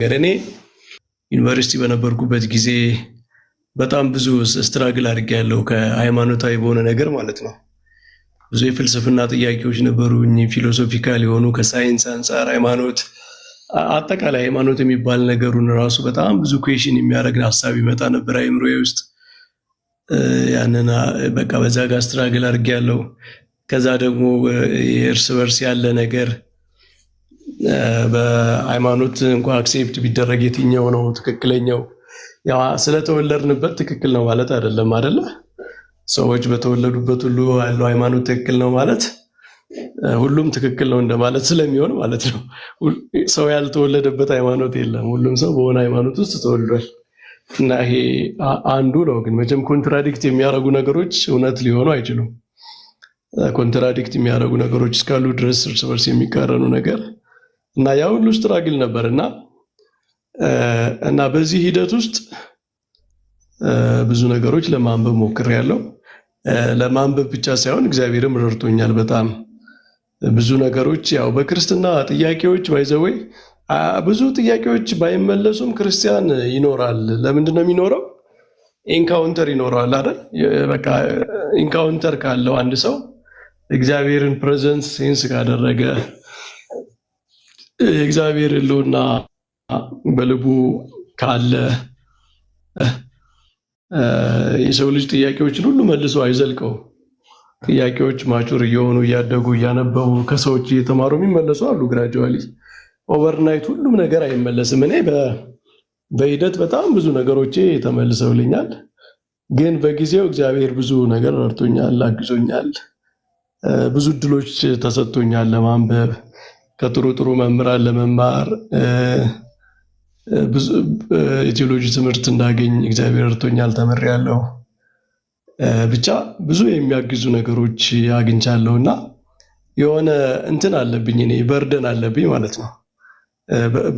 እኔ ዩኒቨርሲቲ በነበርኩበት ጊዜ በጣም ብዙ ስትራግል አድርጌያለሁ ከሃይማኖታዊ በሆነ ነገር ማለት ነው። ብዙ የፍልስፍና ጥያቄዎች ነበሩኝ፣ ፊሎሶፊካል የሆኑ ከሳይንስ አንጻር ሃይማኖት አጠቃላይ ሃይማኖት የሚባል ነገሩን ራሱ በጣም ብዙ ኩዌሽን የሚያደርግ ሀሳብ ይመጣ ነበር አይምሮዬ ውስጥ። ያንን በቃ በዛ ጋር ስትራግል አድርጌያለሁ። ከዛ ደግሞ የእርስ በርስ ያለ ነገር በሃይማኖት እንኳን አክሴፕት ቢደረግ የትኛው ነው ትክክለኛው? ያው ስለተወለድንበት ትክክል ነው ማለት አይደለም አይደለ? ሰዎች በተወለዱበት ሁሉ ያለው ሃይማኖት ትክክል ነው ማለት ሁሉም ትክክል ነው እንደማለት ስለሚሆን ማለት ነው። ሰው ያልተወለደበት ሃይማኖት የለም። ሁሉም ሰው በሆነ ሃይማኖት ውስጥ ተወልዷል እና ይሄ አንዱ ነው። ግን መቼም ኮንትራዲክት የሚያደርጉ ነገሮች እውነት ሊሆኑ አይችሉም። ኮንትራዲክት የሚያደርጉ ነገሮች እስካሉ ድረስ እርስ በርስ የሚቃረኑ ነገር እና ያ ሁሉ ስትራግል ነበርና በዚህ ሂደት ውስጥ ብዙ ነገሮች ለማንበብ ሞክሬያለሁ። ለማንበብ ብቻ ሳይሆን እግዚአብሔርም ረድቶኛል በጣም ብዙ ነገሮች። ያው በክርስትና ጥያቄዎች ባይዘወይ ብዙ ጥያቄዎች ባይመለሱም ክርስቲያን ይኖራል። ለምንድን ነው የሚኖረው? ኢንካውንተር ይኖረዋል አይደል? በቃ ኢንካውንተር ካለው አንድ ሰው እግዚአብሔርን ፕሬዘንስ ሴንስ ካደረገ እግዚአብሔር ሕልውና በልቡ ካለ የሰው ልጅ ጥያቄዎችን ሁሉ መልሶ አይዘልቀው። ጥያቄዎች ማቹር እየሆኑ እያደጉ እያነበቡ ከሰዎች እየተማሩ የሚመለሱ አሉ። ግራጁዋሊ ኦቨርናይት ሁሉም ነገር አይመለስም። እኔ በሂደት በጣም ብዙ ነገሮቼ ተመልሰውልኛል። ግን በጊዜው እግዚአብሔር ብዙ ነገር ረድቶኛል፣ አግዞኛል። ብዙ እድሎች ተሰጥቶኛል ለማንበብ፣ ከጥሩ ጥሩ መምህራን ለመማር፣ ብዙ የቴዎሎጂ ትምህርት እንዳገኝ እግዚአብሔር ረድቶኛል፣ ተምሬያለሁ። ብቻ ብዙ የሚያግዙ ነገሮች አግኝቻለሁና የሆነ እንትን አለብኝ፣ እኔ በርደን አለብኝ ማለት ነው።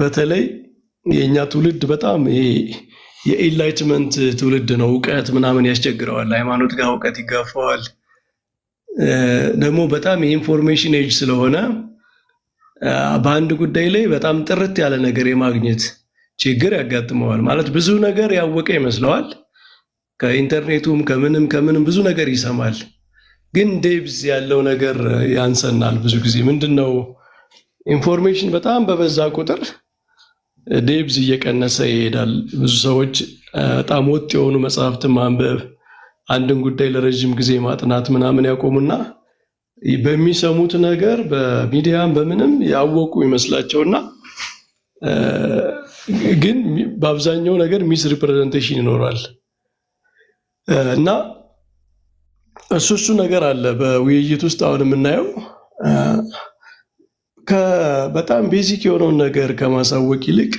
በተለይ የኛ ትውልድ በጣም የኢንላይትመንት ትውልድ ነው። እውቀት ምናምን ያስቸግረዋል። ሃይማኖት ጋር እውቀት ይጋፋዋል። ደግሞ በጣም የኢንፎርሜሽን ኤጅ ስለሆነ በአንድ ጉዳይ ላይ በጣም ጥርት ያለ ነገር የማግኘት ችግር ያጋጥመዋል። ማለት ብዙ ነገር ያወቀ ይመስለዋል። ከኢንተርኔቱም ከምንም ብዙ ነገር ይሰማል። ግን ዴብዝ ያለው ነገር ያንሰናል። ብዙ ጊዜ ምንድነው ኢንፎርሜሽን በጣም በበዛ ቁጥር ዴብዝ እየቀነሰ ይሄዳል። ብዙ ሰዎች በጣም ወጥ የሆኑ መጽሐፍትን ማንበብ፣ አንድን ጉዳይ ለረጅም ጊዜ ማጥናት ምናምን ያቆሙና በሚሰሙት ነገር በሚዲያም በምንም ያወቁ ይመስላቸውና ግን በአብዛኛው ነገር ሚስ ሪፕሬዘንቴሽን ይኖራል እና እሱ ነገር አለ በውይይት ውስጥ አሁን የምናየው። በጣም ቤዚክ የሆነውን ነገር ከማሳወቅ ይልቅ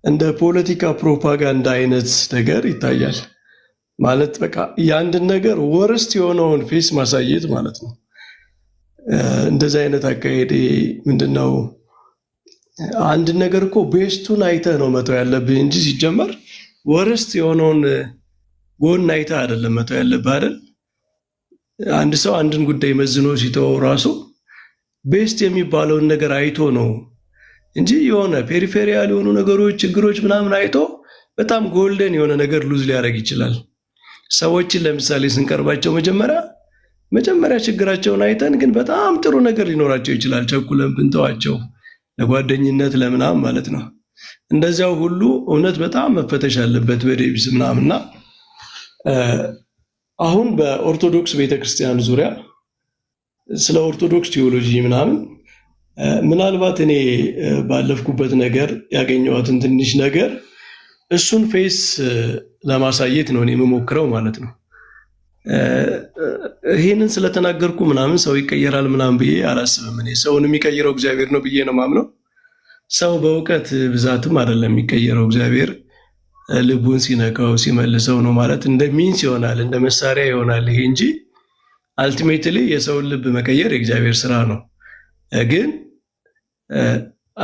እንደ ፖለቲካ ፕሮፓጋንዳ አይነት ነገር ይታያል። ማለት በቃ የአንድን ነገር ወርስት የሆነውን ፌስ ማሳየት ማለት ነው። እንደዚህ አይነት አካሄድ ምንድነው? አንድ ነገር እኮ ቤስቱን አይተህ ነው መተው ያለብህ እንጂ ሲጀመር ወርስት የሆነውን ጎን አይተህ አይደለም መተው ያለብህ አይደል? አንድ ሰው አንድን ጉዳይ መዝኖ ሲተወው ራሱ ቤስት የሚባለውን ነገር አይቶ ነው እንጂ የሆነ ፔሪፌሪያል የሆኑ ነገሮች፣ ችግሮች ምናምን አይቶ በጣም ጎልደን የሆነ ነገር ሉዝ ሊያደርግ ይችላል። ሰዎችን ለምሳሌ ስንቀርባቸው መጀመሪያ ችግራቸውን አይተን ግን በጣም ጥሩ ነገር ሊኖራቸው ይችላል ቸኩለን ብንተዋቸው፣ ለጓደኝነት ለምናምን ማለት ነው። እንደዚያው ሁሉ እውነት በጣም መፈተሽ አለበት በዴብስ ምናምንና አሁን በኦርቶዶክስ ቤተክርስቲያን ዙሪያ ስለ ኦርቶዶክስ ቴዎሎጂ ምናምን ምናልባት እኔ ባለፍኩበት ነገር ያገኘኋትን ትንሽ ነገር እሱን ፌስ ለማሳየት ነው እኔ የምሞክረው ማለት ነው። ይሄንን ስለተናገርኩ ምናምን ሰው ይቀየራል ምናምን ብዬ አላስብም። እኔ ሰውን የሚቀይረው እግዚአብሔር ነው ብዬ ነው ማምነው። ሰው በእውቀት ብዛትም አይደለም የሚቀየረው፣ እግዚአብሔር ልቡን ሲነካው ሲመልሰው ነው። ማለት እንደ ሚንስ ይሆናል፣ እንደ መሳሪያ ይሆናል ይሄ እንጂ አልቲሜትሊ የሰውን ልብ መቀየር የእግዚአብሔር ስራ ነው። ግን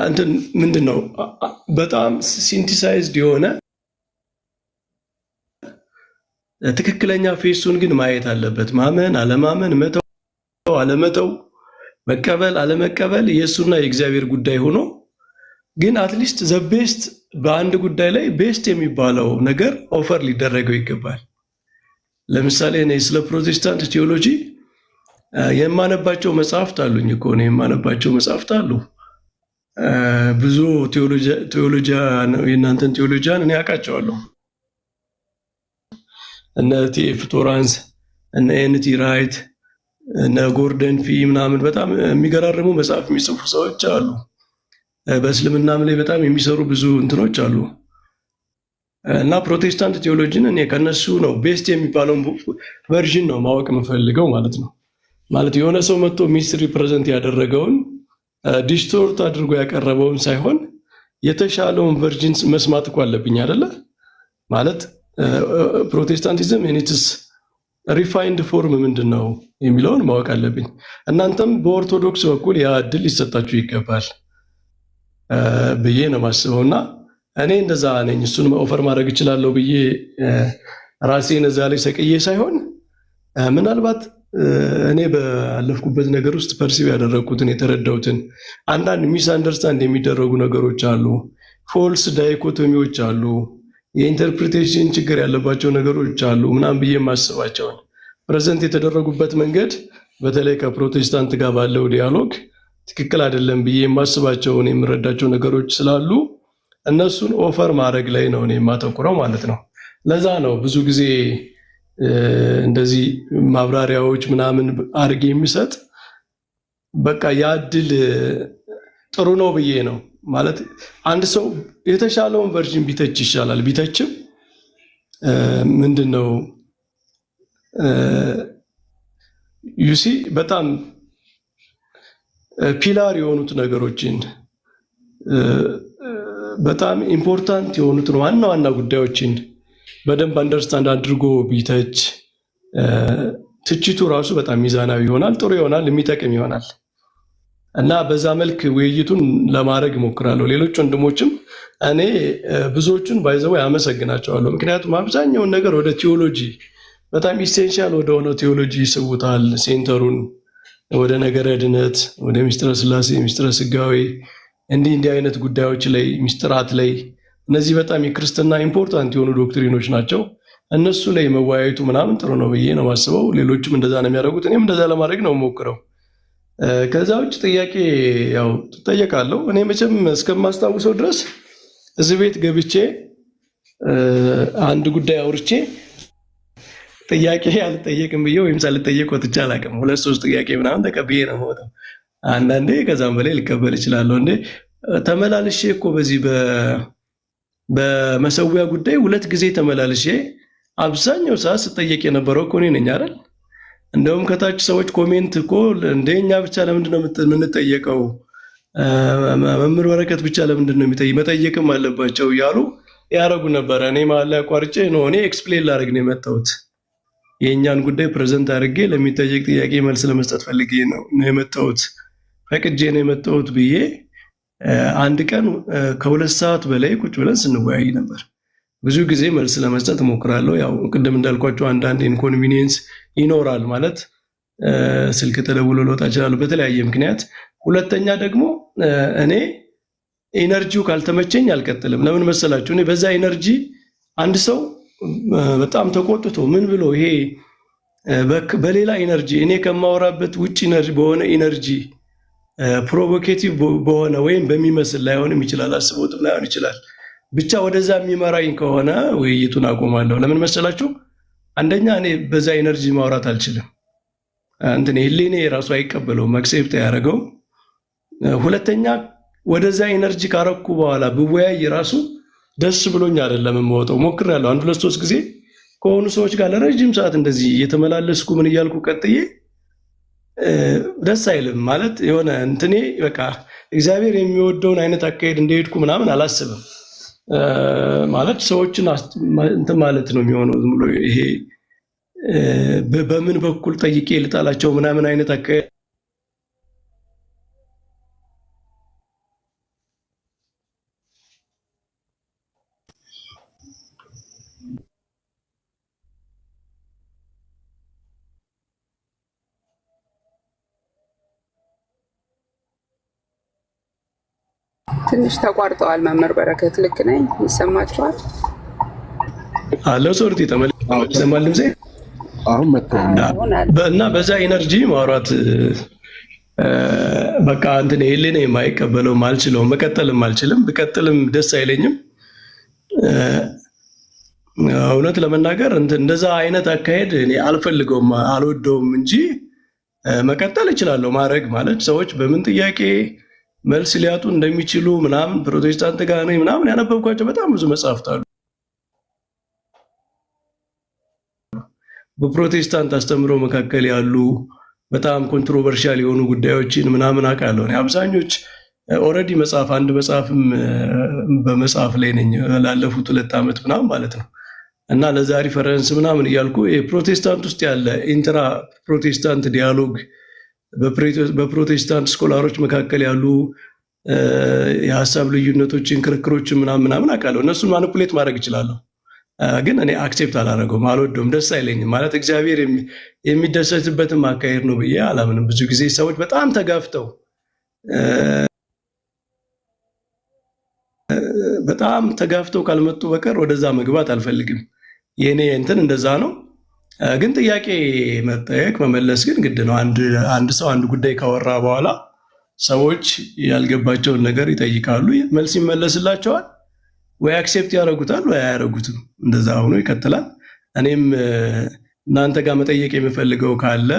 እንትን ምንድነው በጣም ሲንቲሳይዝድ የሆነ ትክክለኛ ፌሱን ግን ማየት አለበት። ማመን አለማመን፣ መተው አለመተው፣ መቀበል አለመቀበል የእሱና የእግዚአብሔር ጉዳይ ሆኖ ግን አትሊስት ዘ ቤስት በአንድ ጉዳይ ላይ ቤስት የሚባለው ነገር ኦፈር ሊደረገው ይገባል። ለምሳሌ እኔ ስለ ፕሮቴስታንት ቴዎሎጂ የማነባቸው መጽሐፍት አሉኝ እኮ እኔ የማነባቸው መጽሐፍት አሉ። ብዙ ቴዎሎጂያን የእናንተን ቴዎሎጂያን እኔ አውቃቸዋለሁ። እነ ቲኤፍ ቶራንስ፣ እነ ኤንቲ ራይት፣ እነ ጎርደን ፊ ምናምን በጣም የሚገራርሙ መጽሐፍ የሚጽፉ ሰዎች አሉ። በእስልምናም ላይ በጣም የሚሰሩ ብዙ እንትኖች አሉ። እና ፕሮቴስታንት ቴዎሎጂን እኔ ከነሱ ነው ቤስት የሚባለውን ቨርዥን ነው ማወቅ የምፈልገው ማለት ነው። ማለት የሆነ ሰው መጥቶ ሚስ ሪፕሬዘንት ያደረገውን ዲስቶርት አድርጎ ያቀረበውን ሳይሆን የተሻለውን ቨርዥን መስማት እኮ አለብኝ አይደለ? ማለት ፕሮቴስታንቲዝም ኢትስ ሪፋይንድ ፎርም ምንድን ነው የሚለውን ማወቅ አለብኝ። እናንተም በኦርቶዶክስ በኩል ያ እድል ሊሰጣችሁ ይገባል ብዬ ነው የማስበው። እና እኔ እንደዛ ነኝ፣ እሱን ኦፈር ማድረግ እችላለሁ ብዬ ራሴን እዛ ላይ ሰቅዬ ሳይሆን ምናልባት እኔ ባለፍኩበት ነገር ውስጥ ፐርሲቭ ያደረግኩትን የተረዳሁትን አንዳንድ ሚስ አንደርስታንድ የሚደረጉ ነገሮች አሉ፣ ፎልስ ዳይኮቶሚዎች አሉ፣ የኢንተርፕሪቴሽን ችግር ያለባቸው ነገሮች አሉ ምናምን ብዬ የማስባቸውን ፕሬዘንት የተደረጉበት መንገድ በተለይ ከፕሮቴስታንት ጋር ባለው ዲያሎግ ትክክል አይደለም ብዬ የማስባቸውን የምረዳቸው ነገሮች ስላሉ እነሱን ኦፈር ማድረግ ላይ ነው እኔ የማተኩረው ማለት ነው። ለዛ ነው ብዙ ጊዜ እንደዚህ ማብራሪያዎች ምናምን አድርጌ የሚሰጥ በቃ ያ እድል ጥሩ ነው ብዬ ነው። ማለት አንድ ሰው የተሻለውን ቨርዥን ቢተች ይሻላል። ቢተችም ምንድነው ዩሲ በጣም ፒላር የሆኑት ነገሮችን በጣም ኢምፖርታንት የሆኑትን ዋና ዋና ጉዳዮችን በደንብ አንደርስታንድ አድርጎ ቢተች ትችቱ ራሱ በጣም ሚዛናዊ ይሆናል፣ ጥሩ ይሆናል፣ የሚጠቅም ይሆናል። እና በዛ መልክ ውይይቱን ለማድረግ እሞክራለሁ። ሌሎች ወንድሞችም እኔ ብዙዎቹን ባይዘው ያመሰግናቸዋለሁ። ምክንያቱም አብዛኛውን ነገር ወደ ቲዮሎጂ በጣም ኢሴንሻል ወደ ሆነው ቴዎሎጂ ይስቡታል። ሴንተሩን ወደ ነገረ ድነት፣ ወደ ሚስጥረ ስላሴ፣ ሚስጥረ ስጋዌ እንዲህ አይነት ጉዳዮች ላይ ሚስጥራት ላይ እነዚህ በጣም የክርስትና ኢምፖርታንት የሆኑ ዶክትሪኖች ናቸው። እነሱ ላይ መወያየቱ ምናምን ጥሩ ነው ብዬ ነው የማስበው። ሌሎችም እንደዛ ነው የሚያደርጉት። እኔም እንደዛ ለማድረግ ነው የምሞክረው። ከዛ ውጭ ጥያቄ ያው ትጠየቃለሁ። እኔ መቼም እስከማስታውሰው ድረስ እዚህ ቤት ገብቼ አንድ ጉዳይ አውርቼ ጥያቄ አልጠየቅም ብዬ ወይም ሳልጠየቅ ወጥቼ አላውቅም። 2-3 ጥያቄ ምናምን ተቀብዬ ነው የምወጣው። አንዳንዴ ከዛም በላይ ልቀበል እችላለሁ። እንዴ ተመላልሼ እኮ በዚህ በመሰዊያ ጉዳይ 2 ጊዜ ተመላልሼ አብዛኛው ሰዓት ስጠየቅ የነበረው እኮ እኔ ነኝ አይደል? እንደውም ከታች ሰዎች ኮሜንት እኮ እንደኛ ብቻ ለምንድን ነው የምንጠየቀው? መምህር በረከት ብቻ ለምንድን ነው መጠየቅም አለባቸው እያሉ ያደረጉ ነበረ። እኔ መሀል ላይ አቋርጬ ነው እኔ ኤክስፕሌን ላደርግ ነው የመጣሁት። የእኛን ጉዳይ ፕሬዘንት አድርጌ ለሚጠየቅ ጥያቄ መልስ ለመስጠት ፈልጌ ነው የመጣሁት፣ ፈቅጄ ነው የመጣሁት ብዬ አንድ ቀን ከ2 ሰዓት በላይ ቁጭ ብለን ስንወያይ ነበር። ብዙ ጊዜ መልስ ለመስጠት እሞክራለሁ። ያው ቅድም እንዳልኳቸው አንዳንድ ኢንኮንቪኒየንስ ይኖራል። ማለት ስልክ ተደውሎ ልወጣ እችላለሁ በተለያየ ምክንያት። ሁለተኛ ደግሞ እኔ ኢነርጂው ካልተመቸኝ አልቀጥልም። ለምን መሰላችሁ? እኔ በዛ ኢነርጂ አንድ ሰው በጣም ተቆጥቶ ምን ብሎ ይሄ በሌላ ኢነርጂ እኔ ከማወራበት ውጭ ኢነርጂ በሆነ ኢነርጂ ፕሮቮኬቲቭ በሆነ ወይም በሚመስል ላይሆንም ይችላል፣ አስቦትም ላይሆን ይችላል። ብቻ ወደዛ የሚመራኝ ከሆነ ውይይቱን አቆማለሁ። ለምን መሰላችሁ? አንደኛ እኔ በዛ ኢነርጂ ማውራት አልችልም። እንትን ህሊኔ ራሱ አይቀበለውም፣ አክሴፕት ያደረገው። ሁለተኛ ወደዛ ኢነርጂ ካረኩ በኋላ ብወያይ ራሱ ደስ ብሎኝ አይደለም የምወጣው። ሞክሬያለሁ 1-2-3 ጊዜ ከሆኑ ሰዎች ጋር ለረጅም ሰዓት እንደዚህ እየተመላለስኩ ምን እያልኩ ቀጥዬ ደስ አይልም። ማለት የሆነ እንትኔ በቃ እግዚአብሔር የሚወደውን አይነት አካሄድ እንደሄድኩ ምናምን አላስብም። ማለት ሰዎችን እንትን ማለት ነው የሚሆነው። ዝም ብሎ ይሄ በምን በኩል ጠይቄ ልጣላቸው ምናምን አይነት አካሄድ ትንሽ ተቋርጠዋል። መምህር በረከት ልክ ነኝ? ይሰማችኋል? አለ ሶርቲ ተመልሰማል ልምዜ አሁን መጥቷል እና በዛ ኢነርጂ ማውራት በቃ እንትን የሌኔ የማይቀበለው ማልችለው መቀጠልም አልችልም። ብቀጥልም ደስ አይለኝም። እውነት ለመናገር እንደዛ አይነት አካሄድ እኔ አልፈልገውም አልወደውም እንጂ መቀጠል እችላለሁ። ማድረግ ማለት ሰዎች በምን ጥያቄ መልስ ሊያጡ እንደሚችሉ ምናምን ፕሮቴስታንት ጋር ነው ምናምን ያነበብኳቸው በጣም ብዙ መጽሐፍት አሉ። በፕሮቴስታንት አስተምሮ መካከል ያሉ በጣም ኮንትሮቨርሻል የሆኑ ጉዳዮችን ምናምን አውቃለሁ። አብዛኞች ኦልሬዲ አንድ መጽሐፍም በመጽሐፍ ላይ ነኝ ላለፉት 2 ዓመት ምናምን ማለት ነው። እና ለዛ ሪፈረንስ ምናምን እያልኩ የፕሮቴስታንት ውስጥ ያለ ኢንትራ ፕሮቴስታንት ዲያሎግ በፕሮቴስታንት ስኮላሮች መካከል ያሉ የሀሳብ ልዩነቶችን ክርክሮችን ምናምን አውቃለሁ። እነሱን ማኒፑሌት ማድረግ እችላለሁ። ግን እኔ አክሴፕት አላደረገውም፣ አልወደውም፣ ደስ አይለኝም። ማለት እግዚአብሔር የሚደሰትበትም አካሄድ ነው ብዬ አላምንም። ብዙ ጊዜ ሰዎች በጣም ተጋፍተው ካልመጡ በቀር ወደዛ መግባት አልፈልግም። የኔ እንትን እንደዛ ነው። ግን ጥያቄ መጠየቅ መመለስ ግን ግድ ነው። አንድ ሰው አንድ ጉዳይ ካወራ በኋላ ሰዎች ያልገባቸውን ነገር ይጠይቃሉ፣ መልስ ይመለስላቸዋል። ወይ አክሴፕት ያደርጉታል ወይ አያደርጉትም። እንደዛ ሆኖ ይቀጥላል። እኔም እናንተ ጋር መጠየቅ የምፈልገው ካለ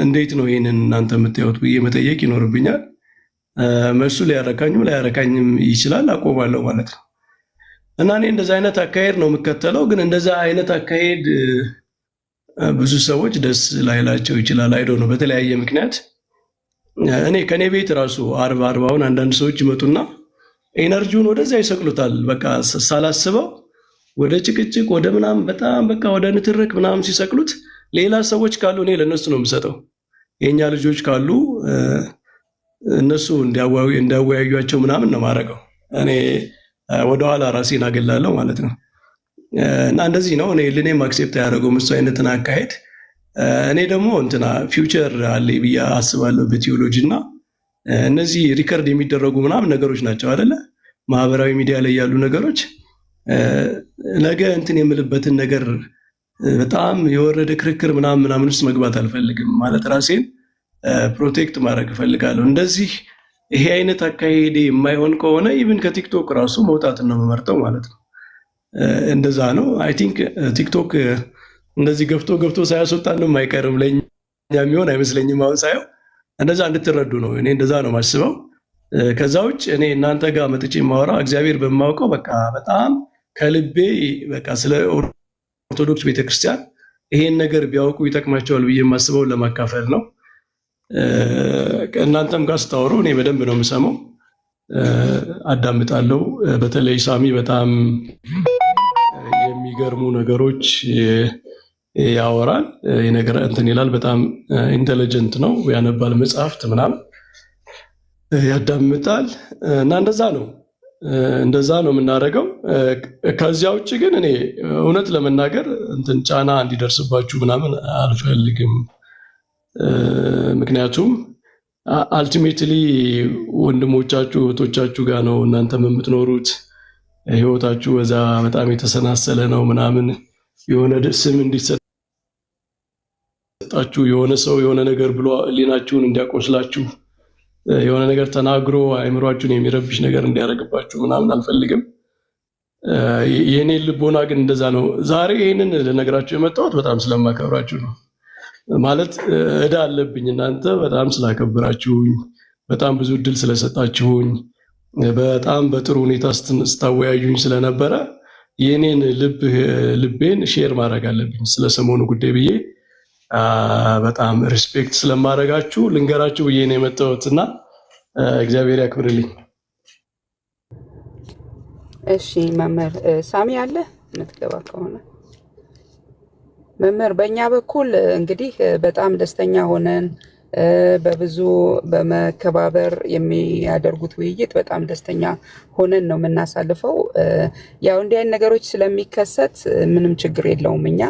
እንዴት ነው ይሄንን እናንተ የምታዩት ብዬ መጠየቅ ይኖርብኛል። መልሱ ሊያረካኝም ላያረካኝም ይችላል። አቆማለሁ ማለት ነው። እና እኔ እንደዛ አይነት አካሄድ ነው የምከተለው። ግን እንደዛ አይነት አካሄድ ብዙ ሰዎች ደስ ላይላቸው ይችላል። አይዶ ነው በተለያየ ምክንያት። እኔ ከኔ ቤት ራሱ አርባውን አንዳንድ ሰዎች ይመጡና ኤነርጂውን ወደዛ ይሰቅሉታል። በቃ ሳላስበው ወደ ጭቅጭቅ ወደ ምናምን በጣም በቃ ወደ ንትርክ ምናምን ሲሰቅሉት፣ ሌላ ሰዎች ካሉ እኔ ለነሱ ነው የምሰጠው። የኛ ልጆች ካሉ እነሱ እንዲያወያዩቸው ምናምን ነው ማድረገው። እኔ ወደኋላ ራሴን አገላለሁ ማለት ነው። እና እንደዚህ ነው እኔ ልኔም አክሴፕት ያደረገው እሱ አይነትን አካሄድ። እኔ ደግሞ ፊውቸር አለ ብዬ አስባለሁ በቲዮሎጂ እና እነዚህ ሪከርድ የሚደረጉ ምናምን ነገሮች ናቸው አይደለ? ማህበራዊ ሚዲያ ላይ ያሉ ነገሮች ነገ የምልበትን ነገር በጣም የወረደ ክርክር ምናምን ውስጥ መግባት አልፈልግም። ማለት ራሴን ፕሮቴክት ማድረግ እፈልጋለሁ። እንደዚህ ይሄ አይነት አካሄዴ የማይሆን ከሆነ ኢቭን ከቲክቶክ ራሱ መውጣት ነው የምመርጠው ማለት ነው። እንደዛ ነው። አይ ቲንክ ቲክቶክ እንደዚህ ገፍቶ ሳያስወጣንም አይቀርም። ለኛ የሚሆን አይመስለኝም አሁን ሳየው። እንደዛ እንድትረዱ ነው። እኔ እንደዛ ነው ማስበው። ከዛ ውጭ እኔ እናንተ ጋር መጥቼ ማወራ እግዚአብሔር በማውቀው በቃ በጣም ከልቤ በቃ ስለ ኦርቶዶክስ ቤተክርስቲያን ይሄን ነገር ቢያውቁ ይጠቅማቸዋል ብዬ የማስበው ለማካፈል ነው። እናንተም ጋር ስታወሩ እኔ በደንብ ነው የምሰማው፣ አዳምጣለሁ። በተለይ ሳሚ በጣም የሚገርሙ ነገሮች ያወራል። የነገር ይላል። በጣም ኢንተለጀንት ነው፣ ያነባል መጽሐፍት ምናምን ያዳምጣል። እና እንደዛ ነው የምናደርገው። ከዚያ ውጭ ግን እኔ እውነት ለመናገር ጫና እንዲደርስባችሁ ምናምን አልፈልግም። ምክንያቱም አልቲሜትሊ ወንድሞቻችሁ እህቶቻችሁ ጋር ነው እናንተም የምትኖሩት። ህይወታችሁ በዛ በጣም የተሰናሰለ ነው ምናምን የሆነ ስም እንዲሰጣችሁ የሆነ ሰው የሆነ ነገር ብሎ ህሊናችሁን እንዲያቆስላችሁ የሆነ ነገር ተናግሮ አእምሯችሁን የሚረብሽ ነገር እንዲያደርግባችሁ ምናምን አልፈልግም። የኔ ልቦና ግን እንደዛ ነው። ዛሬ ይሄንን ልነግራችሁ የመጣሁት በጣም ስለማከብራችሁ ነው። ማለት እዳ አለብኝ እናንተ በጣም ስላከብራችሁኝ፣ በጣም ብዙ እድል ስለሰጣችሁኝ፣ በጣም በጥሩ ሁኔታ ስታወያዩኝ ስለነበረ የኔን ልቤን ሼር ማድረግ አለብኝ ስለ ሰሞኑ ጉዳይ ብዬ በጣም ሪስፔክት ስለማደርጋችሁ ልንገራችሁ ብዬ ነው የመጣሁትና እግዚአብሔር ያክብርልኝ። እሺ መምህር ሳሚ አለ የምትገባ ከሆነ መምህር፣ በእኛ በኩል እንግዲህ በጣም ደስተኛ ሆነን በብዙ በመከባበር የሚያደርጉት ውይይት በጣም ደስተኛ ሆነን ነው የምናሳልፈው። ያው እንዲህ አይነት ነገሮች ስለሚከሰት ምንም ችግር የለውም። እኛ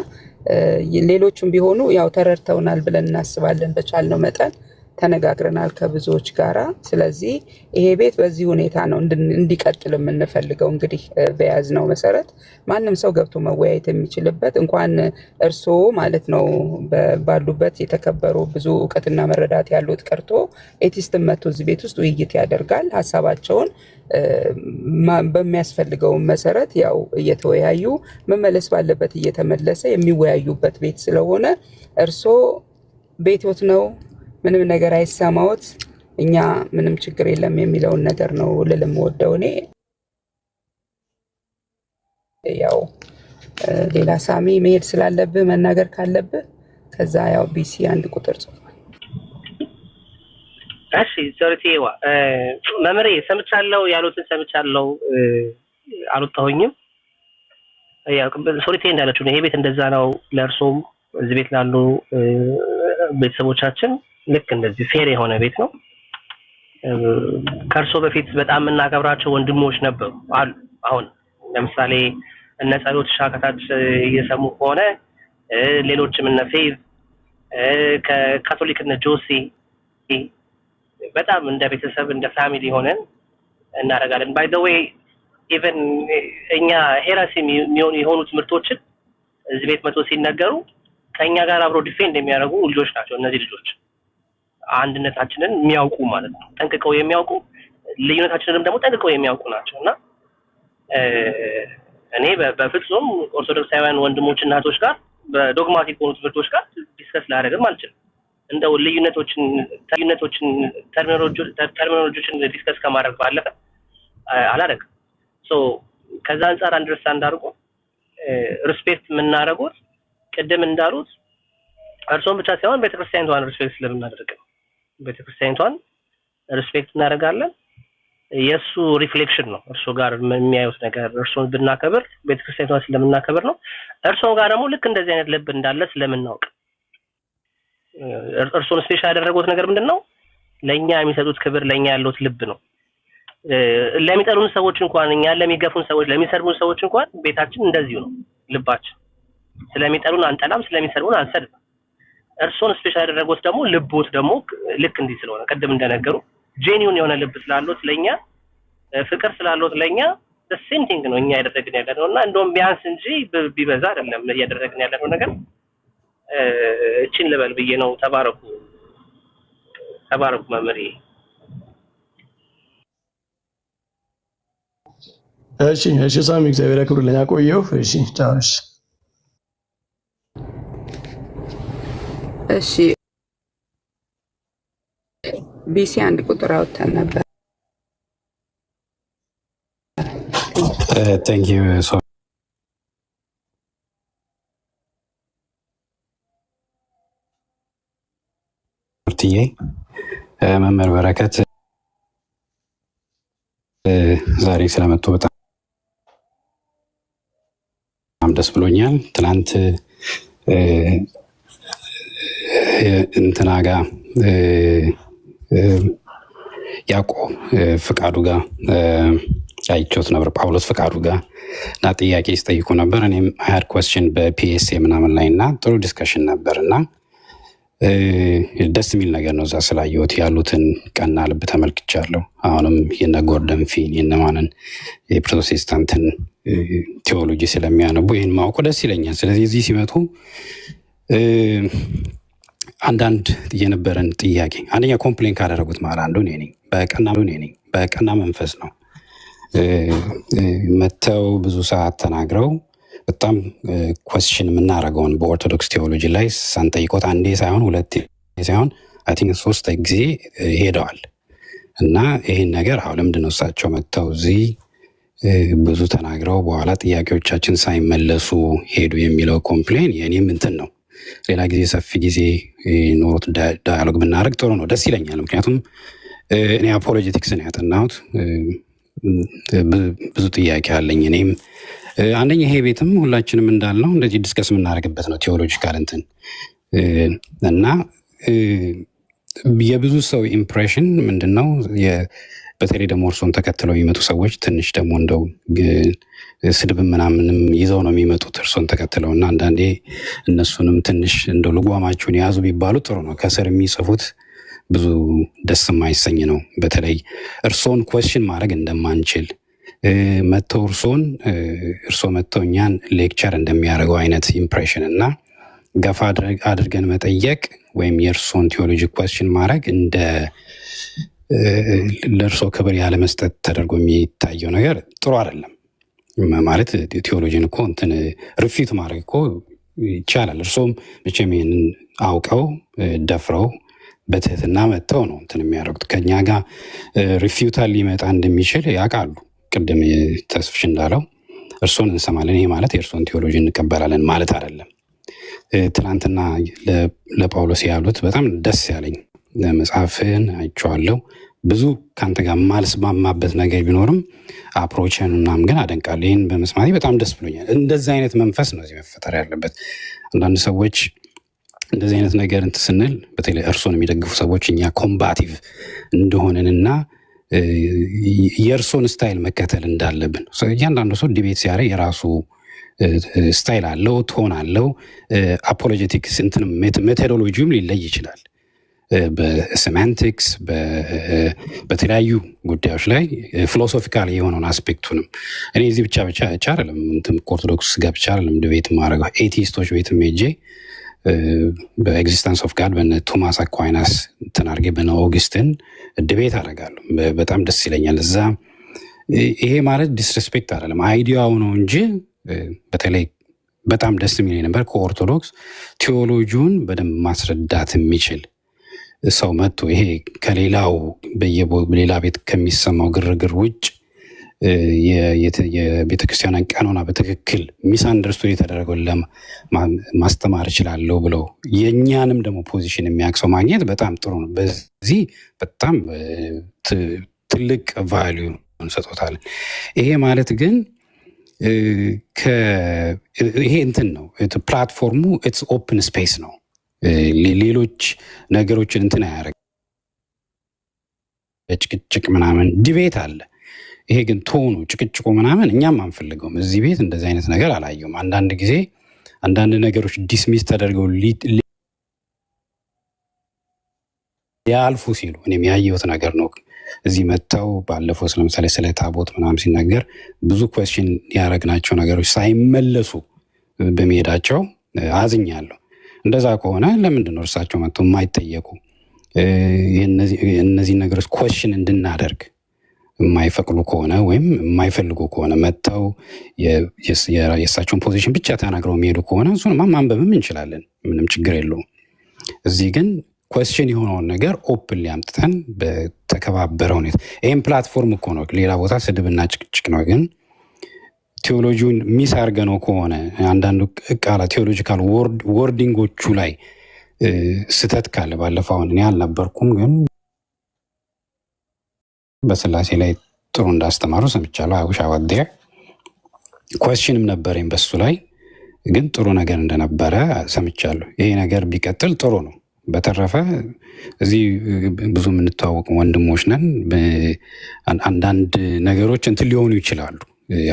ሌሎቹም ቢሆኑ ያው ተረድተውናል ብለን እናስባለን። በቻልነው መጠን ተነጋግረናል ከብዙዎች ጋራ። ስለዚህ ይሄ ቤት በዚህ ሁኔታ ነው እንዲቀጥል የምንፈልገው። እንግዲህ በያዝነው መሰረት ማንም ሰው ገብቶ መወያየት የሚችልበት እንኳን እርስዎ ማለት ነው ባሉበት የተከበሩ ብዙ እውቀትና መረዳት ያሉት ቀርቶ ኤቲስትም መጥቶ እዚህ ቤት ውስጥ ውይይት ያደርጋል። ሀሳባቸውን በሚያስፈልገው መሰረት ያው እየተወያዩ መመለስ ባለበት እየተመለሰ የሚወያዩበት ቤት ስለሆነ እርስዎ ቤቶት ነው፣ ምንም ነገር አይሰማዎት፣ እኛ ምንም ችግር የለም የሚለውን ነገር ነው ልልም ወደው እኔ ያው ሌላ ሳሚ መሄድ ስላለብህ መናገር ካለብህ ከዛ ያው ቢሲ አንድ ቁጥር ጽፏል። እሺ ሶሪቲዋ መምሬ ሰምቻለሁ ያሉትን ሰምቻለሁ አልወጣሁኝም። ያው ሶሪቲ እንዳለችው ይሄ ቤት እንደዛ ነው። ለእርሶም እዚህ ቤት ላሉ ቤተሰቦቻችን ልክ እንደዚህ ፌር የሆነ ቤት ነው። ከእርሶ በፊት በጣም የምናከብራቸው ወንድሞች ነበሩ አሉ። አሁን ለምሳሌ እነ ጸሎት ሻከታች እየሰሙ ከሆነ ሌሎችም እነ ፌዝ ከካቶሊክ እነ ጆሲ በጣም እንደ ቤተሰብ እንደ ፋሚሊ ሆነን እናደርጋለን። ባይ ዘ ዌይ ኢቨን እኛ ሄራሲ የሆኑ ትምህርቶችን እዚህ ቤት መጥቶ ሲነገሩ ከኛ ጋር አብሮ ዲፌንድ የሚያደርጉ ልጆች ናቸው። እነዚህ ልጆች አንድነታችንን የሚያውቁ ማለት ነው፣ ጠንቅቀው የሚያውቁ ልዩነታችንንም ደግሞ ጠንቅቀው የሚያውቁ ናቸውና እኔ በፍጹም ኦርቶዶክሳውያን ወንድሞች እናቶች ጋር በዶግማቲክ የሆኑ ትምህርቶች ጋር ዲስከስ ላደርግም አልችልም። እንደው ልዩነቶችን ተርሚኖሎጂዎችን ዲስከስ ከማድረግ ባለፈ አላደርግም። ሶ ከዛ አንፃር አንደርስታንድ አድርጎ ሪስፔክት የምናደርጉት ቅድም እንዳሉት እርሶን ብቻ ሳይሆን ቤተክርስቲያኒቷን ሪስፔክት ስለምናደርግ ነው። ቤተክርስቲያኒቷን ሪስፔክት እናደርጋለን። የሱ ሪፍሌክሽን ነው እርሶ ጋር የሚያዩት ነገር። እርሶን ብናከብር ቤተክርስቲያኒቷን ስለምናከብር ነው። እርሶ ጋር ደግሞ ልክ እንደዚህ አይነት ልብ እንዳለ ስለምናውቅ እርሶን ስፔሻል ያደረጉት ነገር ምንድነው? ለኛ የሚሰጡት ክብር፣ ለኛ ያለው ልብ ነው። ለሚጠሉን ሰዎች እንኳን እኛ ለሚገፉን ሰዎች፣ ለሚሰርቡን ሰዎች እንኳን ቤታችን እንደዚሁ ነው ልባችን። ስለሚጠሉን አንጠላም፣ ስለሚሰርቡን አንሰድም። እርሶን ስፔሻል ያደረጉት ደግሞ ልቦት ደግሞ ልክ እንዲህ ስለሆነ ቅድም እንደነገሩ ጄኒውን የሆነ ልብ ስላሉት ለኛ ፍቅር ስላሉት ለኛ ሴም ቲንግ ነው እኛ ያደረግን ያለነውና እንደውም ቢያንስ እንጂ ቢበዛ አይደለም ያደረግን ያለነው ነገር። እቺን ልበል ብዬ ነው። ተባረኩ መምሪ። እሺ ሳሚ እግዚአብሔር ያክብርልኝ፣ አቆየው። እሺ ቻውሽ። እሺ ቢሲ አንድ ቁጥር አውጥተን ነበር። Thank you so መምህር በረከት ዛሬ ስለመጡ በጣም ደስ ብሎኛል። ትናንት እንትና ጋር ያዕቆብ ፍቃዱ ጋር አይቾት ነበር፣ ጳውሎስ ፍቃዱ ጋር እና ጥያቄ ሲጠይቁ ነበር። እኔም ሀድ ኮስችን በፒኤስኤ ምናምን ላይ እና ጥሩ ዲስከሽን ነበር እና ደስ የሚል ነገር ነው። እዛ ስላየሁት ያሉትን ቀና ልብ ተመልክቻለሁ። አሁንም የነ ጎርደን ፊን የነማንን የፕሮቴስታንትን ቴዎሎጂ ስለሚያነቡ ይህን ማወቁ ደስ ይለኛል። ስለዚህ እዚህ ሲመጡ አንዳንድ የነበረን ጥያቄ አንደኛ ኮምፕሌን ካደረጉት ማለት አንዱ እኔ ነኝ። በቀና መንፈስ ነው መተው ብዙ ሰዓት ተናግረው በጣም ኮስችን የምናደርገውን በኦርቶዶክስ ቴዎሎጂ ላይ ሳንጠይቆት አንዴ ሳይሆን ሁለቴ ሳይሆን አይ ቲንክ 3 ጊዜ ሄደዋል እና ይህን ነገር አሁን ለምንድን ነው እሳቸው መጥተው እዚህ ብዙ ተናግረው በኋላ ጥያቄዎቻችን ሳይመለሱ ሄዱ የሚለው ኮምፕሌን የእኔም እንትን ነው። ሌላ ጊዜ ሰፊ ጊዜ ኖሮት ዳያሎግ ብናደርግ ጥሩ ነው፣ ደስ ይለኛል። ምክንያቱም እኔ አፖሎጀቲክስ ነው ያጠናሁት፣ ብዙ ጥያቄ አለኝ። እኔም አንደኛ ይሄ ቤትም ሁላችንም እንዳልነው እንደዚህ ዲስከስ የምናደርግበት ነው ቴዎሎጂካል እንትን እና የብዙ ሰው ኢምፕሬሽን ምንድን ነው? በተለይ ደግሞ እርሶን ተከትለው የሚመጡ ሰዎች ትንሽ ደግሞ እንደው ስድብ ምናምንም ይዘው ነው የሚመጡት እርሶን ተከትለው እና አንዳንዴ እነሱንም ትንሽ እንደው ልጓማችሁን የያዙ ቢባሉ ጥሩ ነው። ከስር የሚጽፉት ብዙ ደስ የማይሰኝ ነው። በተለይ እርሶን ኮስችን ማድረግ እንደማንችል መጥተው እርሶ መጥተው እኛን ሌክቸር እንደሚያደርገው አይነት ኢምፕሬሽን እና ገፋ አድርገን መጠየቅ ወይም የእርሶን ቴዎሎጂ ኮስችን ማድረግ እንደ ለእርሶ ክብር ያለመስጠት ተደርጎ የሚታየው ነገር ጥሩ አይደለም። ማለት ቴዎሎጂን እኮ እንትን ሪፊት ማድረግ እኮ ይቻላል። እርሶም መቼም ይህንን አውቀው ደፍረው በትህትና መጥተው ነው እንትን የሚያደርጉት። ከኛ ጋር ሪፊውታል ሊመጣ እንደሚችል ያውቃሉ። ቅድም ተስፍሽ እንዳለው እርሶን እንሰማለን፣ ይሄ ማለት የእርሶን ቴዎሎጂ እንቀበላለን ማለት አይደለም። ትናንትና ለጳውሎስ ያሉት በጣም ደስ ያለኝ፣ መጽሐፍን አይቼዋለሁ። ብዙ ከአንተ ጋር ማልስማማበት ነገር ቢኖርም አፕሮችን ምናምን ግን አደንቃለሁ። ይህን በመስማቴ በጣም ደስ ብሎኛል። እንደዚህ አይነት መንፈስ ነው እዚህ መፈጠር ያለበት። አንዳንድ ሰዎች እንደዚህ አይነት ነገር እንትን ስንል በተለይ እርሶን የሚደግፉ ሰዎች እኛ ኮምባቲቭ እንደሆነንና የእርሶን ስታይል መከተል እንዳለብን፣ እያንዳንዱ ሰው ዲቤት ሲያደርግ የራሱ ስታይል አለው፣ ቶን አለው። አፖሎጀቲክስ እንትን ሜቶዶሎጂውም ሊለይ ይችላል። በሴማንቲክስ በተለያዩ ጉዳዮች ላይ ፊሎሶፊካል የሆነውን አስፔክቱንም እኔ እዚህ ብቻ አይደለም ኦርቶዶክስ ጋር ብቻ አይደለም ዲቤት ማድረገው። ኤቲስቶች ቤትም ሄጄ በኤግዚስተንስ ኦፍ ጋድ በነ ቶማስ አኳይናስ እንትን አድርጌ በነ ኦግስትን ዲቤት አደርጋለሁ። በጣም ደስ ይለኛል። እዛ ይሄ ማለት ዲስሬስፔክት አይደለም፣ አይዲያው ነው እንጂ በተለይ በጣም ደስ የሚለኝ ነበር ከኦርቶዶክስ ቴዎሎጂውን በደንብ ማስረዳት የሚችል ሰው መጥቶ ይሄ ከሌላው በሌላ ቤት ከሚሰማው ግርግር ውጭ የቤተክርስቲያንን ቀኖና በትክክል ሚስ አንደርስቱድ የተደረገውን ማስተማር እችላለሁ ብለው የእኛንም ደግሞ ፖዚሽን የሚያቅሰው ማግኘት በጣም ጥሩ ነው። በዚህ በጣም ትልቅ ቫሊዩ እንሰጦታለን። ይሄ ማለት ግን ይሄ እንትን ነው ፕላትፎርሙ ኢትስ ኦፕን ስፔስ ነው። ሌሎች ነገሮችን እንትን አያደርግ ጭቅጭቅ ምናምን ዲቤት አለ። ይሄ ግን ቶኑ ጭቅጭቁ ምናምን እኛም አንፈልገውም። እዚህ ቤት እንደዚህ አይነት ነገር አላየውም። አንዳንድ ጊዜ አንዳንድ ነገሮች ዲስሚስ ተደርገው ሊያልፉ ሲሉ እኔም ያየሁት ነገር ነው። እዚህ መጥተው ባለፈው ለምሳሌ ስለ ታቦት ምናምን ሲነገር ብዙ ኮስችን ያደረግናቸው ነገሮች ሳይመለሱ በመሄዳቸው አዝኛለሁ። እንደዛ ከሆነ ለምንድን ነው እርሳቸው መጥተው የማይጠየቁ? እነዚህ ነገሮች ኮስችን እንድናደርግ የማይፈቅዱ ከሆነ ወይም የማይፈልጉ ከሆነ መጥተው የእሳቸውን ፖዚሽን ብቻ ተናግረው የሚሄዱ ከሆነ እሱንማ ማንበብም እንችላለን፣ ምንም ችግር የለውም። እዚህ ግን ኮስችን የሆነውን ነገር ኦፕን ሊያምጥተን በተከባበረ ሁኔታ ይህም ፕላትፎርም እኮ ነው። ሌላ ቦታ ስድብና ጭቅጭቅ ነው። ግን ቴዎሎጂውን ሚስ አድርገ ነው ከሆነ አንዳንዱ ቃላ ቴዎሎጂካል ወርዲንጎቹ ላይ ስተት ካለ ባለፈው አሁን እኔ አልነበርኩም ግን በስላሴ ላይ ጥሩ እንዳስተማሩ ሰምቻለሁ። አውሽ አዋዴ ኮስችንም ነበረኝ በሱ ላይ ግን ጥሩ ነገር እንደነበረ ሰምቻለሁ። ይሄ ነገር ቢቀጥል ጥሩ ነው። በተረፈ እዚህ ብዙ የምንተዋወቅ ወንድሞች ነን። አንዳንድ ነገሮች እንትን ሊሆኑ ይችላሉ፣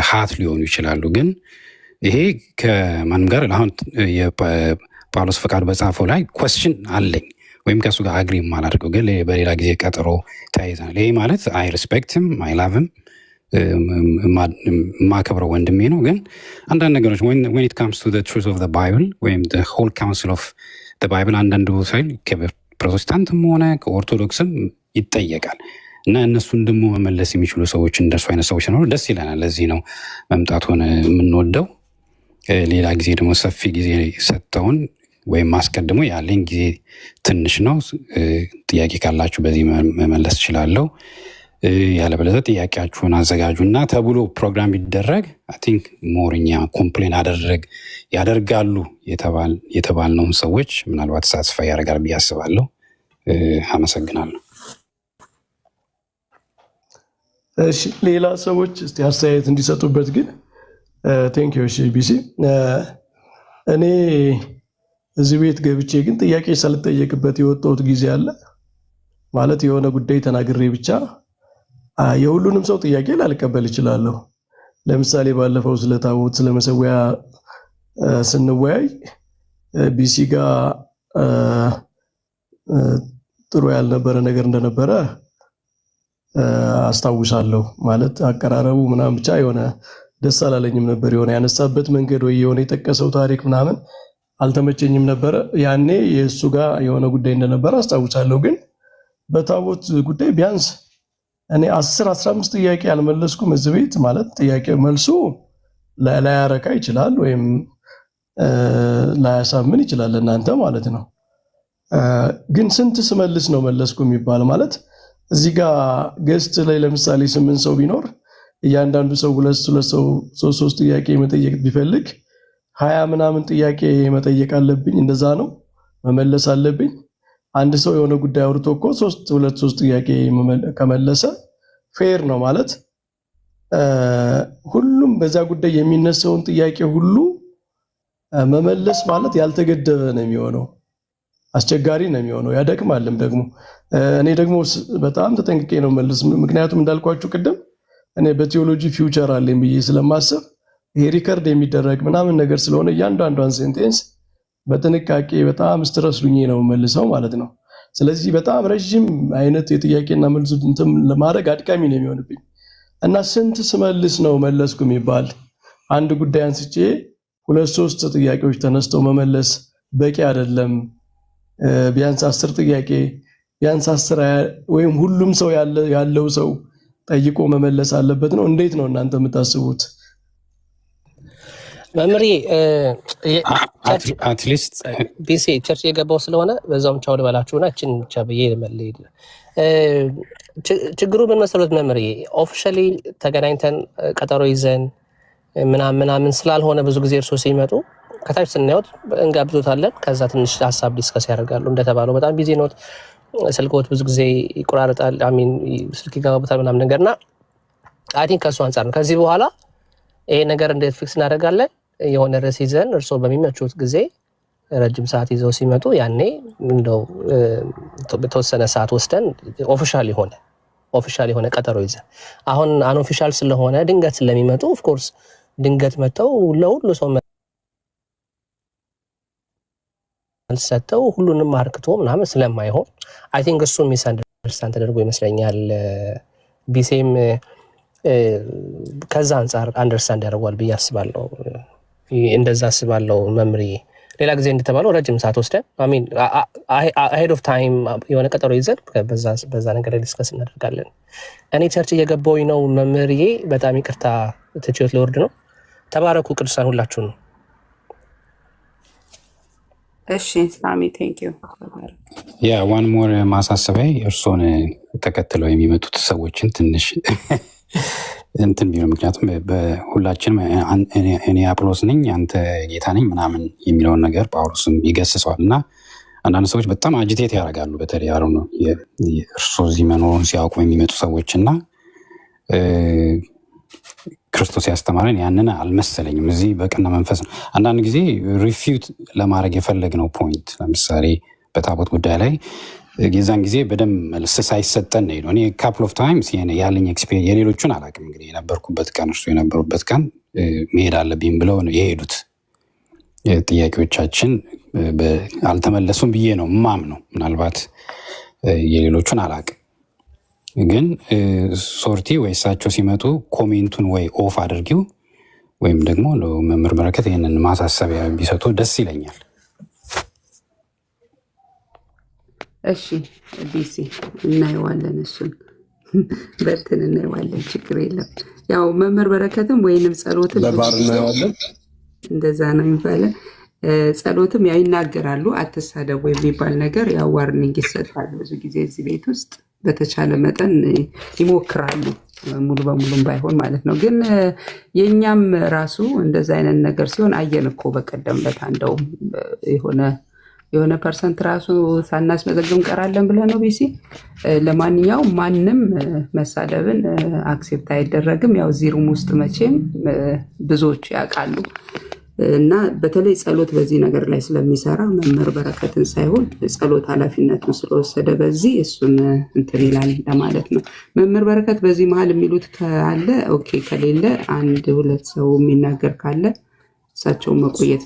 ሀት ሊሆኑ ይችላሉ። ግን ይሄ ከማንም ጋር አሁን የጳውሎስ ፈቃድ በጻፈው ላይ ኮስችን አለኝ ወይም ከእሱ ጋር አግሪ የማላደርገው ግን በሌላ ጊዜ ቀጠሮ ተያይዘናል። ይሄ ማለት አይ ሪስፔክትም አይ ላቭም የማከብረው ወንድሜ ነው። ግን አንዳንድ ነገሮች when it comes to the truth of the Bible ወይም the whole counsel of the Bible አንዳንዱ ሳይል ከፕሮቴስታንትም ሆነ ከኦርቶዶክስም ይጠየቃል እና እነሱን ደግሞ መመለስ የሚችሉ ሰዎች እንደሱ አይነት ሰዎች ነው ደስ ይለናል። ለዚህ ነው መምጣቱን የምንወደው። ሌላ ጊዜ ደግሞ ሰፊ ጊዜ ሰጥተውን ወይም አስቀድሞ ያለኝ ጊዜ ትንሽ ነው። ጥያቄ ካላችሁ በዚህ መመለስ እችላለሁ። ያለበለዚያ ጥያቄያችሁን አዘጋጁና ተብሎ ፕሮግራም ቢደረግ አይ ቲንክ ሞርኛ ኮምፕሌን ያደርጋሉ የተባልነውን ሰዎች ምናልባት ሳትስፋ ያደርጋል ብዬ አስባለሁ። አመሰግናለሁ። እሺ፣ ሌላ ሰዎች እስቲ አስተያየት እንዲሰጡበት ግን ቴንክ ዩ። እሺ ቢሲ እኔ እዚህ ቤት ገብቼ ግን ጥያቄ ሳልጠየቅበት የወጣሁት ጊዜ አለ። ማለት የሆነ ጉዳይ ተናግሬ ብቻ የሁሉንም ሰው ጥያቄ ላልቀበል እችላለሁ። ለምሳሌ ባለፈው ስለ ታቦት ስለ መሰዊያ ስንወያይ ቢሲ ጋር ጥሩ ያልነበረ ነገር እንደነበረ አስታውሳለሁ። ማለት አቀራረቡ ምናምን ብቻ የሆነ ደስ አላለኝም ነበር። የሆነ ያነሳበት መንገድ ወይ የሆነ የጠቀሰው ታሪክ ምናምን አልተመቸኝም ነበር። ያኔ የእሱ ጋር የሆነ ጉዳይ እንደነበረ አስታውሳለሁ። ግን በታቦት ጉዳይ ቢያንስ እኔ 10-15 ጥያቄ ያልመለስኩም እዚህ ቤት ማለት ጥያቄ መልሱ ላያረካ ይችላል ወይም ላያሳምን ይችላል እናንተ ማለት ነው። ግን ስንት ስመልስ ነው መለስኩ የሚባል ማለት እዚህ ጋር ገስት ላይ ለምሳሌ 8 ሰው ቢኖር እያንዳንዱ ሰው ሁለት ሰው 3 ጥያቄ መጠየቅ ቢፈልግ 20 ምናምን ጥያቄ መጠየቅ አለብኝ። እንደዛ ነው መመለስ አለብኝ። አንድ ሰው የሆነ ጉዳይ አውርቶ እኮ 3 ጥያቄ ከመለሰ ፌር ነው ማለት ሁሉም በዛ ጉዳይ የሚነሳውን ጥያቄ ሁሉ መመለስ ማለት ያልተገደበ ነው የሚሆነው። አስቸጋሪ ነው የሚሆነው፣ ያደክማልም ደግሞ። እኔ ደግሞ በጣም ተጠንቅቄ ነው መልስ። ምክንያቱም እንዳልኳችሁ ቅድም እኔ በቲዮሎጂ ፊውቸር አለኝ ብዬ ስለማስብ ይሄ ሪከርድ የሚደረግ ምናምን ነገር ስለሆነ እያንዳንዷን ሴንቴንስ በጥንቃቄ በጣም ስትረስ ሉኝ ነው መልሰው ማለት ነው። ስለዚህ በጣም ረጅም አይነት የጥያቄና መልስ እንትን ለማድረግ አድካሚ ነው የሚሆንብኝ እና ስንት ስመልስ ነው መለስኩ የሚባል አንድ ጉዳይ አንስቼ 2-3 ጥያቄዎች ተነስተው መመለስ በቂ አይደለም። ቢያንስ 10 ጥያቄ ቢያንስ 10 ወይም ሁሉም ሰው ያለው ሰው ጠይቆ መመለስ አለበት ነው። እንዴት ነው እናንተ የምታስቡት? መምሪ አትሊስት ቢሲ ቸርች የገባው ስለሆነ በዛውም ቻው ልበላችሁና እችን ብቻ ብዬ ልመልይ። ችግሩ ምን መሰሎት መምሪ ኦፊሻሊ ተገናኝተን ቀጠሮ ይዘን ምናምን ስላልሆነ ብዙ ጊዜ እርሶ ሲመጡ ከታች ስናዩት እንጋብዞታለን። ከዛ ትንሽ ሀሳብ ዲስከስ ያደርጋሉ። እንደተባለው በጣም ቢዚ ነው፣ ስልኮት ብዙ ጊዜ ይቆራረጣል፣ አሚን ስልክ ይገባበታል ምናምን ነገርና አይ ቲንክ ከሱ አንፃር ነው። ከዚህ በኋላ ይሄ ነገር እንዴት ፊክስ እናደርጋለን? የሆነ ርዕስ ይዘን እርሶ በሚመቹት ጊዜ ረጅም ሰዓት ይዘው ሲመጡ ያኔ እንደው በተወሰነ ሰዓት ወስደን ኦፊሻል የሆነ ቀጠሮ ይዘን አሁን አንኦፊሻል ስለሆነ ድንገት ስለሚመጡ ኦፍ ኮርስ ድንገት መተው ለሁሉ ሰው ሰጥተው ሁሉንም አርክቶ ምናምን ስለማይሆን አይ ቲንክ እሱ ሚስ አንደርስታንድ ተደርጎ ይመስለኛል። ቢሴም ከዛ አንፃር አንደርስታንድ ያደርጓል ብዬ አስባለሁ። እንደዛ አስባለሁ መምሪ። ሌላ ጊዜ እንደተባለው ረጅም ሰዓት ወስደን አሚን አሄድ ኦፍ ታይም የሆነ ቀጠሮ ይዘን በዛ ነገር ላይ ዲስከስ እናደርጋለን። እኔ ቸርች እየገባሁኝ ነው መምሪዬ፣ በጣም ይቅርታ ትችት ለወርድ ነው። ተባረኩ ቅዱሳን ሁላችሁ ነው። እሺ ሳሚ ቴንክ ዩ። ያ ዋን ሞር ማሳሰቢያ እርሶን ተከትለው የሚመጡት ሰዎችን ትንሽ እንትን ቢሆን፣ ምክንያቱም በሁላችንም እኔ አጵሎስ ነኝ አንተ ጌታ ነኝ ምናምን የሚለውን ነገር ጳውሎስም ይገስጸዋል እና አንዳንድ ሰዎች በጣም አጅቴት ያደርጋሉ። በተለይ አሩ ነው እርሶ እዚህ መኖሩን ሲያውቁ የሚመጡ ሰዎች እና ክርስቶስ ያስተማረን ያንን አልመሰለኝም። እዚህ በቀና መንፈስ ነው። አንዳንድ ጊዜ ሪፊዩት ለማድረግ የፈለግነው ፖይንት ለምሳሌ በታቦት ጉዳይ ላይ የዛን ጊዜ በደንብ መልስ ሳይሰጠን ነው። እኔ ካፕል ኦፍ ታይምስ ያለኝ ኤክስፔሪየንስ የሌሎቹን አላውቅም። እንግዲህ የነበርኩበት ቀን እርሱ የነበሩበት ቀን መሄድ አለብኝ ብለው ነው የሄዱት። ጥያቄዎቻችን አልተመለሱም ብዬ ነው ማምነው። ምናልባት የሌሎቹን አላውቅም፣ ግን ሶርቲ ወይ እሳቸው ሲመጡ ኮሜንቱን ወይ ኦፍ አድርጊው ወይም ደግሞ መምህር በረከት ይህንን ማሳሰቢያ ቢሰጡ ደስ ይለኛል። እሺ ቢሲ እናየዋለን፣ እሱን በትን እናየዋለን፣ ችግር የለም። ያው መምህር በረከትም ወይንም ጸሎትም ለባር እናየዋለን፣ እንደዛ ነው የሚባለው። ጸሎትም ያው ይናገራሉ፣ አትሳደቡ የሚባል ነገር ያው ዋርኒንግ ይሰጣል ብዙ ጊዜ እዚህ ቤት ውስጥ። በተቻለ መጠን ይሞክራሉ፣ ሙሉ በሙሉም ባይሆን ማለት ነው። ግን የኛም ራሱ እንደዛ አይነት ነገር ሲሆን አየን እኮ በቀደም ለታ እንደውም የሆነ ፐርሰንት ራሱ ሳናስመዘግብ ቀራለን ብለን ነው ቢሲ። ለማንኛውም ማንም መሳደብን አክሴፕት አይደረግም። ያው እዚህ ሩም ውስጥ መቼም ብዙዎች ያውቃሉ እና በተለይ ጸሎት በዚህ ነገር ላይ ስለሚሰራ መምህር በረከትን ሳይሆን ጸሎት ኃላፊነቱን ስለወሰደ በዚህ እሱን እንትን ይላል ለማለት ነው። መምህር በረከት በዚህ መሀል የሚሉት ካለ ኦኬ፣ ከሌለ 1-2 ሰው የሚናገር ካለ እሳቸውን መቆየት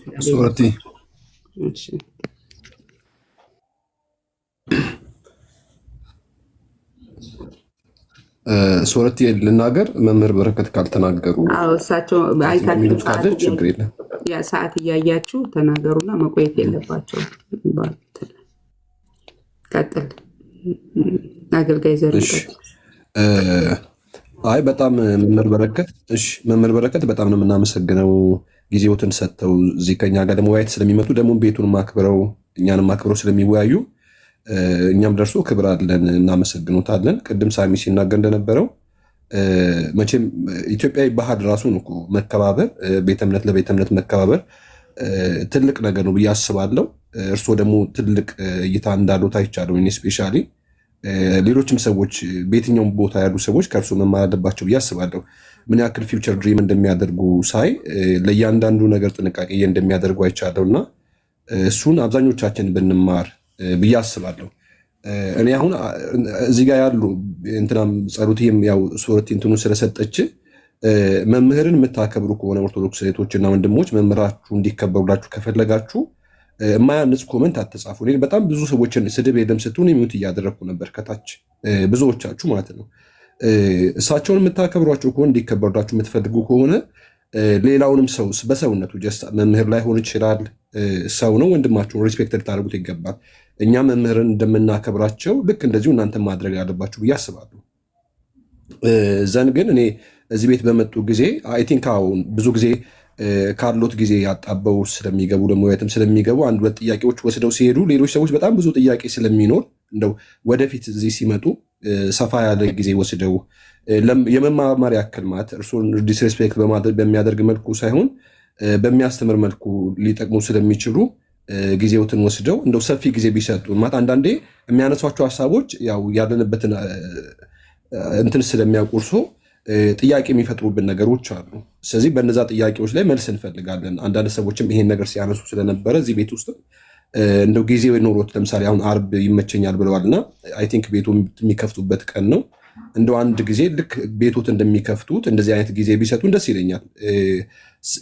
ሶረት ልናገር መምህር በረከት ካልተናገሩ እሳቸው የሚሉት ካለ ችግር የለም። ሰዓት እያያችሁ ተናገሩና መቆየት የለባቸው። ቀጥል አገልጋይ ዘር። አይ በጣም መምህር በረከት በጣም ነው የምናመሰግነው። ጊዜዎትን ሰጥተው እዚህ ከኛ ጋር ለመወያየት ስለሚመጡ ደግሞ ቤቱን ማክብረው እኛንም ማክብረው ስለሚወያዩ እኛም ደርሶ ክብር አለን፣ እናመሰግኖታለን። ቅድም ሳሚ ሲናገር እንደነበረው መቼም ኢትዮጵያዊ ባህል ራሱ ነው መከባበር፣ ቤተ እምነት ለቤተ እምነት መከባበር ትልቅ ነገር ነው ብዬ አስባለሁ። እርስዎ ደግሞ ትልቅ እይታ እንዳሉት አይቻለሁ። ስፔሻሊ ሌሎችም ሰዎች በየትኛውም ቦታ ያሉ ሰዎች ከእርሱ መማር አለባቸው ብዬ አስባለሁ። ምን ያክል ፊውቸር ድሪም እንደሚያደርጉ ሳይ ለእያንዳንዱ ነገር ጥንቃቄ እንደሚያደርጉ አይቻለሁ እና እሱን አብዛኞቻችን ብንማር ብዬ አስባለሁ። እኔ አሁን እዚህ ጋር ያሉ እንትናም ጸሎቴም ያው ሶረት እንትኑ ስለሰጠች መምህርን የምታከብሩ ከሆነ ኦርቶዶክስ እህቶችና ወንድሞች መምህራችሁ እንዲከበሩላችሁ ከፈለጋችሁ የማያንጽ ኮመንት አትጻፉ። እኔ በጣም ብዙ ሰዎችን ስድብ የለም ስትሆን የሚውት እያደረግኩ ነበር ከታች ብዙዎቻችሁ ማለት ነው። እሳቸውን የምታከብሯቸው ከሆነ እንዲከበሩላችሁ የምትፈልጉ ከሆነ ሌላውንም ሰው በሰውነቱ መምህር ላይ ሆን ይችላል፣ ሰው ነው፣ ወንድማችሁን ሪስፔክት ልታደርጉት ይገባል። እኛ መምህርን እንደምናከብራቸው ልክ እንደዚሁ እናንተ ማድረግ አለባችሁ ብዬ አስባለሁ። ዘንድ ግን እኔ እዚህ ቤት በመጡ ጊዜ አይ ቲንክ አሁን ብዙ ጊዜ ካሉት ጊዜ ያጣበው ስለሚገቡ ደግሞ የትም ስለሚገቡ አንድ ሁለት ጥያቄዎች ወስደው ሲሄዱ ሌሎች ሰዎች በጣም ብዙ ጥያቄ ስለሚኖር እንደው ወደፊት እዚህ ሲመጡ ሰፋ ያለ ጊዜ ወስደው የመማማር ያክል ማለት እርሱን ዲስሬስፔክት በሚያደርግ መልኩ ሳይሆን በሚያስተምር መልኩ ሊጠቅሙ ስለሚችሉ ጊዜውትን ወስደው እንደው ሰፊ ጊዜ ቢሰጡ ማለት አንዳንዴ የሚያነሷቸው ሀሳቦች ያው ያለንበትን እንትን ስለሚያቆርሶ ጥያቄ የሚፈጥሩብን ነገሮች አሉ። ስለዚህ በነዛ ጥያቄዎች ላይ መልስ እንፈልጋለን። አንዳንድ ሰዎችም ይሄን ነገር ሲያነሱ ስለነበረ እዚህ ቤት ውስጥ እንደው ጊዜ ኖሮት ለምሳሌ አሁን አርብ ይመቸኛል ብለዋልና አይ ቲንክ ቤቱ የሚከፍቱበት ቀን ነው። እንደው አንድ ጊዜ ልክ ቤቶት እንደሚከፍቱት እንደዚህ አይነት ጊዜ ቢሰጡን ደስ ይለኛል።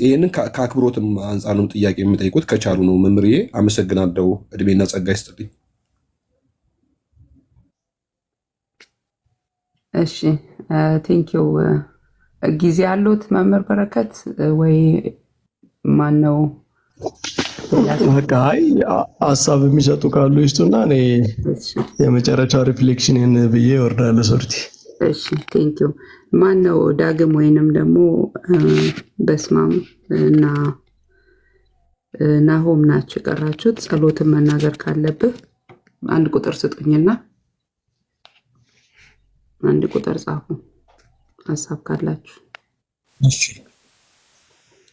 ይህንን ከአክብሮትም አንጻር ነው ጥያቄ የሚጠይቁት ከቻሉ ነው። መምህርዬ አመሰግናለሁ። እድሜና ጸጋ ይስጥልኝ። እሺ ቴንኪው። ጊዜ ያሉት መምህር በረከት ወይ ማን ነው? አይ ሀሳብ የሚሰጡ ካሉ ይስጡና እኔ የመጨረሻ ሪፍሌክሽንን ብዬ እወርዳለሁ። ሶርቲ እሺ ቴንኪው። ማን ነው? ዳግም ወይንም ደግሞ በስማም እና ናሆም ናችሁ የቀራችሁት። ጸሎትን መናገር ካለብህ አንድ ቁጥር ስጡኝና አንድ ቁጥር ጻፉ ሀሳብ ካላችሁ።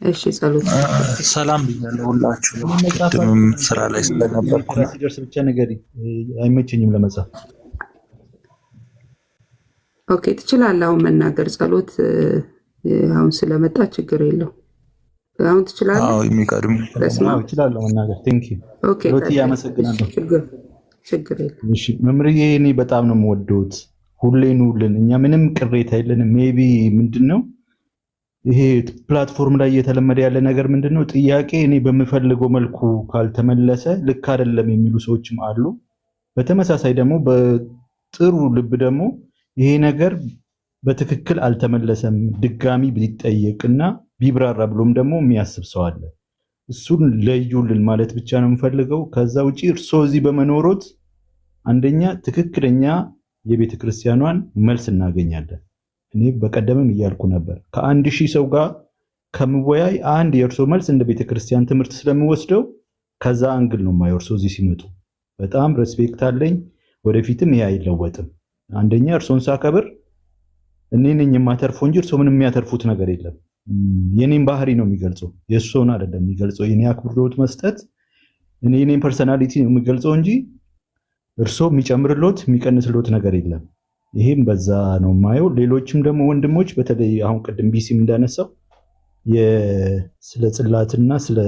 እሺ ጸሎት። ሰላም ብያለሁ ሁላችሁ። ቅድምም ስራ ላይ ስለነበርኩ ሲደርስ ብቻ ነገር አይመቸኝም ለመጻፍ። ኦኬ ትችላለህ አሁን መናገር። ጸሎት አሁን ስለመጣ ችግር የለው። አሁን ትችላለህ። አዎ የሚቀድም እችላለሁ መናገር። ቴንክ ዩ ኦኬ ሎቲ ያመሰግናለሁ። ችግር የለም። እሺ መምህርዬ እኔ በጣም ነው የምወደውት። ሁሌ ኑልን። እኛ ምንም ቅሬታ የለንም። ሜቢ ምንድነው ይሄ ፕላትፎርም ላይ እየተለመደ ያለ ነገር ምንድነው ጥያቄ እኔ በምፈልገው መልኩ ካልተመለሰ ልክ አይደለም የሚሉ ሰዎችም አሉ። በተመሳሳይ ደግሞ በጥሩ ልብ ደግሞ ይሄ ነገር በትክክል አልተመለሰም ድጋሚ ቢጠየቅና ቢብራራ ብሎም ደግሞ የሚያስብ ሰው አለ። እሱን ለዩልን ማለት ብቻ ነው የምፈልገው። ከዛ ውጪ እርሶ እዚህ በመኖሮት አንደኛ ትክክለኛ የቤተ ክርስቲያኗን መልስ እናገኛለን። እኔ በቀደምም እያልኩ ነበር ከ1000 ሰው ጋር ከምወያይ አንድ የእርሶ መልስ እንደ ቤተ ክርስቲያን ትምህርት ስለምወስደው ከዛ አንግል ነው የማየው። እርሶ እዚህ ሲመጡ በጣም ሬስፔክት አለኝ። ወደፊትም ይሄ አይለወጥም። አንደኛ እርሶን ሳከብር እኔ ነኝ የማተርፈው እንጂ እርሶ ምንም የሚያተርፉት ነገር የለም። የኔን ባህሪ ነው የሚገልጸው፣ የእርሶን አይደለም የሚገልጸው። የኔ አክብሮት መስጠት የኔን ፐርሰናሊቲ ነው የሚገልጸው እንጂ እርሶ የሚጨምርሎት የሚቀንስሎት ነገር የለም። ይሄም በዛ ነው ማየው። ሌሎችም ደግሞ ወንድሞች በተለይ አሁን ቅድም ቢሲም እንዳነሳው ስለ ጽላትና ስለ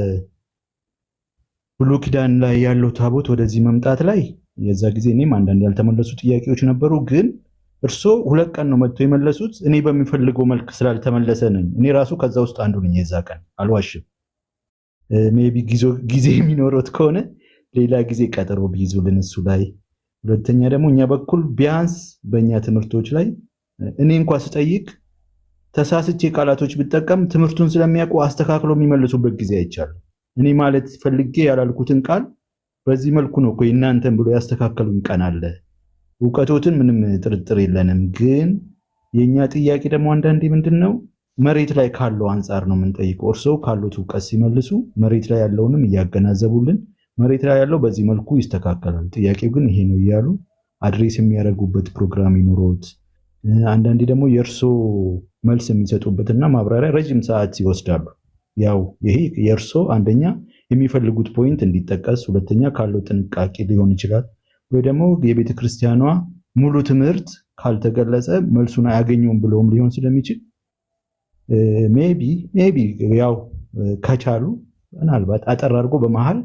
ብሉይ ኪዳን ላይ ያለው ታቦት ወደዚህ መምጣት ላይ የዛ ጊዜ እኔም አንዳንድ ያልተመለሱ ጥያቄዎች ነበሩ። ግን እርሶ 2 ቀን ነው መጥቶ የመለሱት። እኔ በሚፈልገው መልክ ስላልተመለሰ ነኝ። እኔ ራሱ ከዛ ውስጥ አንዱ ነኝ። የዛ ቀን አልዋሽም። ሜቢ ጊዜ የሚኖሩት ከሆነ ሌላ ጊዜ ቀጠሮ ቢይዙልን እሱ ላይ። ሁለተኛ ደግሞ እኛ በኩል ቢያንስ በእኛ ትምህርቶች ላይ እኔ እንኳን ስጠይቅ ተሳስቼ ቃላቶች ብጠቀም ትምህርቱን ስለሚያውቁ አስተካክሎ የሚመልሱበት ጊዜ አይቻልም። እኔ ማለት ፈልጌ ያላልኩትን ቃል በዚህ መልኩ ነው እኮ እናንተን ብሎ ያስተካከሉኝ ቀን አለ። እውቀቶትን ምንም ጥርጥር የለንም። ግን የኛ ጥያቄ ደግሞ አንዳንዴ ምንድነው መሬት ላይ ካለው አንፃር ነው የምንጠይቀው። እርሶ ካሉት እውቀት ሲመልሱ መሬት ላይ ያለውንም እያገናዘቡልን መሬት ላይ ያለው በዚህ መልኩ ይስተካከላል፣ ጥያቄው ግን ይሄ ነው እያሉ አድሬስ የሚያደርጉበት ፕሮግራም ይኑሮት። አንዳንዴ ደግሞ የእርሶ መልስ የሚሰጡበትና ማብራሪያ ረጅም ሰዓት ይወስዳሉ። ያው ይሄ የእርሶ አንደኛ የሚፈልጉት ፖይንት እንዲጠቀስ፣ ሁለተኛ ካለው ጥንቃቄ ሊሆን ይችላል። ወይ ደግሞ የቤተ ክርስቲያኗ ሙሉ ትምህርት ካልተገለጸ መልሱን አያገኘውም ብለውም ሊሆን ስለሚችል ሜቢ ያው ከቻሉ ምናልባት አጠር አድርጎ በመሃል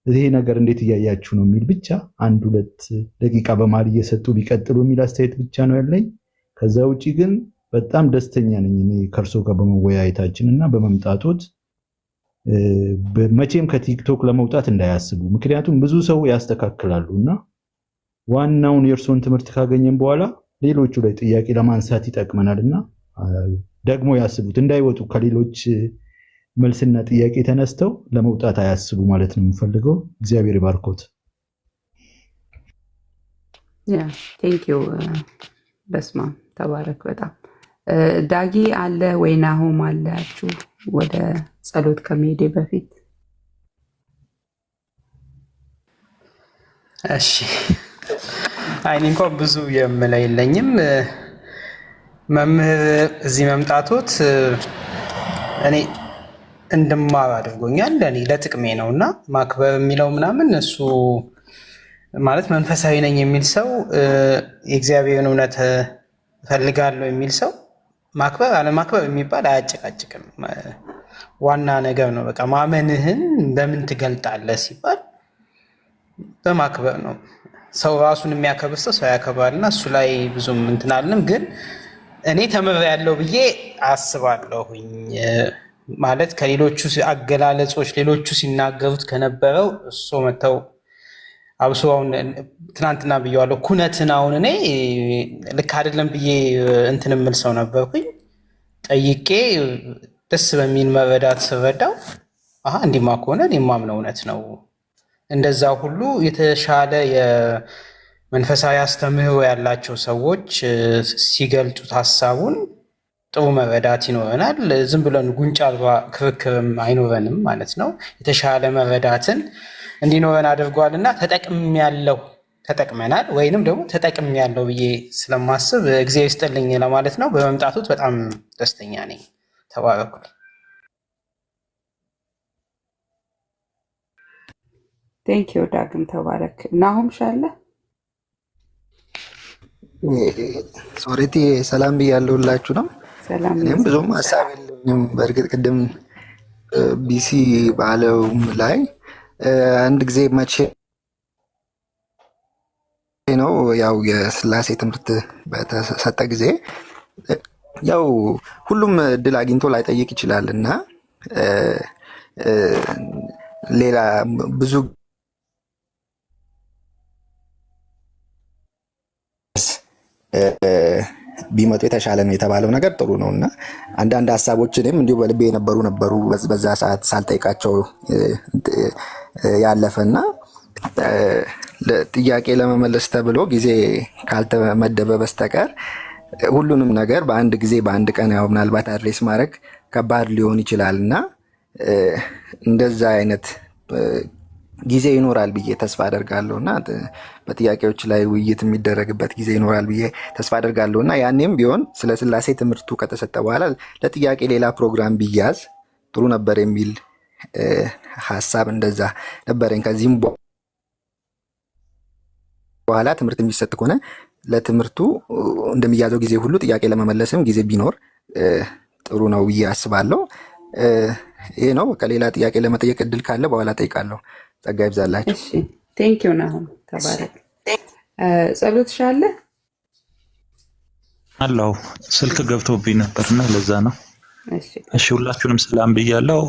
ይሄ ነገር እንዴት እያያችሁ ነው የሚል ብቻ 1-2 ደቂቃ በመሃል እየሰጡ ቢቀጥሉ የሚል አስተያየት ብቻ ነው ያለኝ። ከዛ ውጪ ግን በጣም ደስተኛ ነኝ እኔ ከእርሶ ጋር በመወያየታችንና በመምጣቶት። መቼም ከቲክቶክ ለመውጣት እንዳያስቡ፣ ምክንያቱም ብዙ ሰው ያስተካክላሉና ዋናውን የእርሶን ትምህርት ካገኘን በኋላ ሌሎቹ ላይ ጥያቄ ለማንሳት ይጠቅመናልና ደግሞ ያስቡት፣ እንዳይወጡ ከሌሎች መልስና ጥያቄ ተነስተው ለመውጣት አያስቡ ማለት ነው የምፈልገው። እግዚአብሔር ይባርኮት። ያ ቴንክ ዩ በስማ ተባረክ። በጣም ዳጊ አለ ወይ ናሆም አላችሁ? ወደ ጸሎት ከመሄዴ በፊት እሺ። አይኔ እንኳን ብዙ የምለው የለኝም። መምህር እዚህ መምጣቶት እኔ እንድማር አድርጎኛል። እኔ ለጥቅሜ ነውና ማክበር የሚለው ምናምን እሱ ማለት መንፈሳዊ ነኝ የሚል ሰው የእግዚአብሔርን እውነት ፈልጋለሁ የሚል ሰው ማክበር አለማክበር የሚባል አያጨቃጭቅም። ዋና ነገር ነው። በቃ ማመንህን በምን ትገልጣለህ ሲባል በማክበር ነው። ሰው ራሱን የሚያከብር ሰው ያከብራልና እሱ ላይ ብዙም እንትን አልልም። ግን እኔ ተምሬያለሁ ብዬ አስባለሁኝ። ማለት ከሌሎቹ አገላለጾች ሌሎቹ ሲናገሩት ከነበረው እሱ መተው አብሶ አሁን ትናንትና ብየዋለሁ ኩነትን አሁን እኔ ልክ አይደለም ብዬ እንትን የምል ሰው ነበርኩኝ። ጠይቄ ደስ በሚል መረዳት ስረዳው እንዲማ ከሆነ እኔማ የማምነው እውነት ነው። እንደዛ ሁሉ የተሻለ የመንፈሳዊ አስተምህሮ ያላቸው ሰዎች ሲገልጡት ሀሳቡን ጥሩ መረዳት ይኖረናል። ዝም ብለን ጉንጫ አልባ ክርክርም አይኖረንም ማለት ነው። የተሻለ መረዳትን እንዲኖረን አድርጓል እና ተጠቅመናል ወይንም ደግሞ ተጠቅም ያለው ብዬ ስለማስብ እግዚአብሔር ይስጥልኝ ለማለት ነው። በመምጣቱት በጣም ደስተኛ ነኝ። ተባረኩ። ቴንክ ዩ ዳግም ተባረክ። ናሆም ሻለ ሶሬቲ ሰላም ብያለሁላችሁ ነው። ሰላም። እኔም ብዙም ሀሳብ የለኝም። በእርግጥ ቅድም ቢሲ ባለውም ላይ አንድ ጊዜ መቼ ነው ያው የስላሴ ትምህርት በተሰጠ ጊዜ ያው ሁሉም እድል አግኝቶ ላይጠይቅ ይችላል እና ሌላ ብዙ ቢመጡ የተሻለ ነው የተባለው ነገር ጥሩ ነው እና አንዳንድ ሀሳቦችንም እንዲሁ በልቤ ነበሩ በዛ ሰዓት ሳልጠይቃቸው ያለፈና ጥያቄ ለመመለስ ተብሎ ጊዜ ካልተመደበ በስተቀር ሁሉንም ነገር በአንድ ጊዜ በአንድ ቀን ያው ምናልባት አድሬስ ማድረግ ከባድ ሊሆን ይችላል እና እንደዛ አይነት ጊዜ ይኖራል ብዬ ተስፋ አደርጋለሁ እና በጥያቄዎች ላይ ውይይት የሚደረግበት ጊዜ ይኖራል ብዬ ተስፋ አደርጋለሁ እና ያኔም ቢሆን ስለ ስላሴ ትምህርቱ ከተሰጠ በኋላ ለጥያቄ ሌላ ፕሮግራም ቢያዝ ጥሩ ነበር የሚል ሀሳብ እንደዛ ነበረኝ። ከዚህም በኋላ ትምህርት የሚሰጥ ከሆነ ለትምህርቱ እንደሚያዘው ጊዜ ሁሉ ጥያቄ ለመመለስም ጊዜ ቢኖር ጥሩ ነው ብዬ አስባለሁ። ይሄ ነው። ከሌላ ጥያቄ ለመጠየቅ እድል ካለ በኋላ ጠይቃለሁ። ጸጋ ይብዛላችሁ። እሺ ቴንክ ዩ ናሆም ተባረክ። ጸሎት ሻለ አለው ስልክ ገብቶብኝ ነበርና ለዛ ነው። እሺ ሁላችሁንም ሰላም ብያለሁ።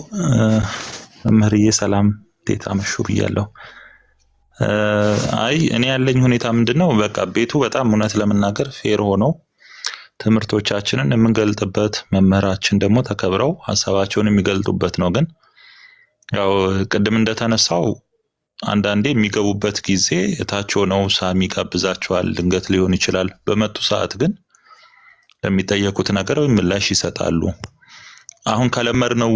መምህርዬ ሰላም እንዴት አመሹ ብያለሁ። አይ እኔ ያለኝ ሁኔታ ምንድነው በቃ ቤቱ በጣም እውነት ለመናገር ፌር ሆኖ ትምህርቶቻችንን የምንገልጥበት መምህራችን ደግሞ ተከብረው ሀሳባቸውን የሚገልጡበት ነው። ግን ያው ቅድም እንደተነሳው አንዳንዴ የሚገቡበት ጊዜ እታች ሆነው ሳሚ ይጋብዛቸዋል፣ ድንገት ሊሆን ይችላል። በመጡ ሰዓት ግን ለሚጠየቁት ነገር ምላሽ ይሰጣሉ። አሁን ከለመድነው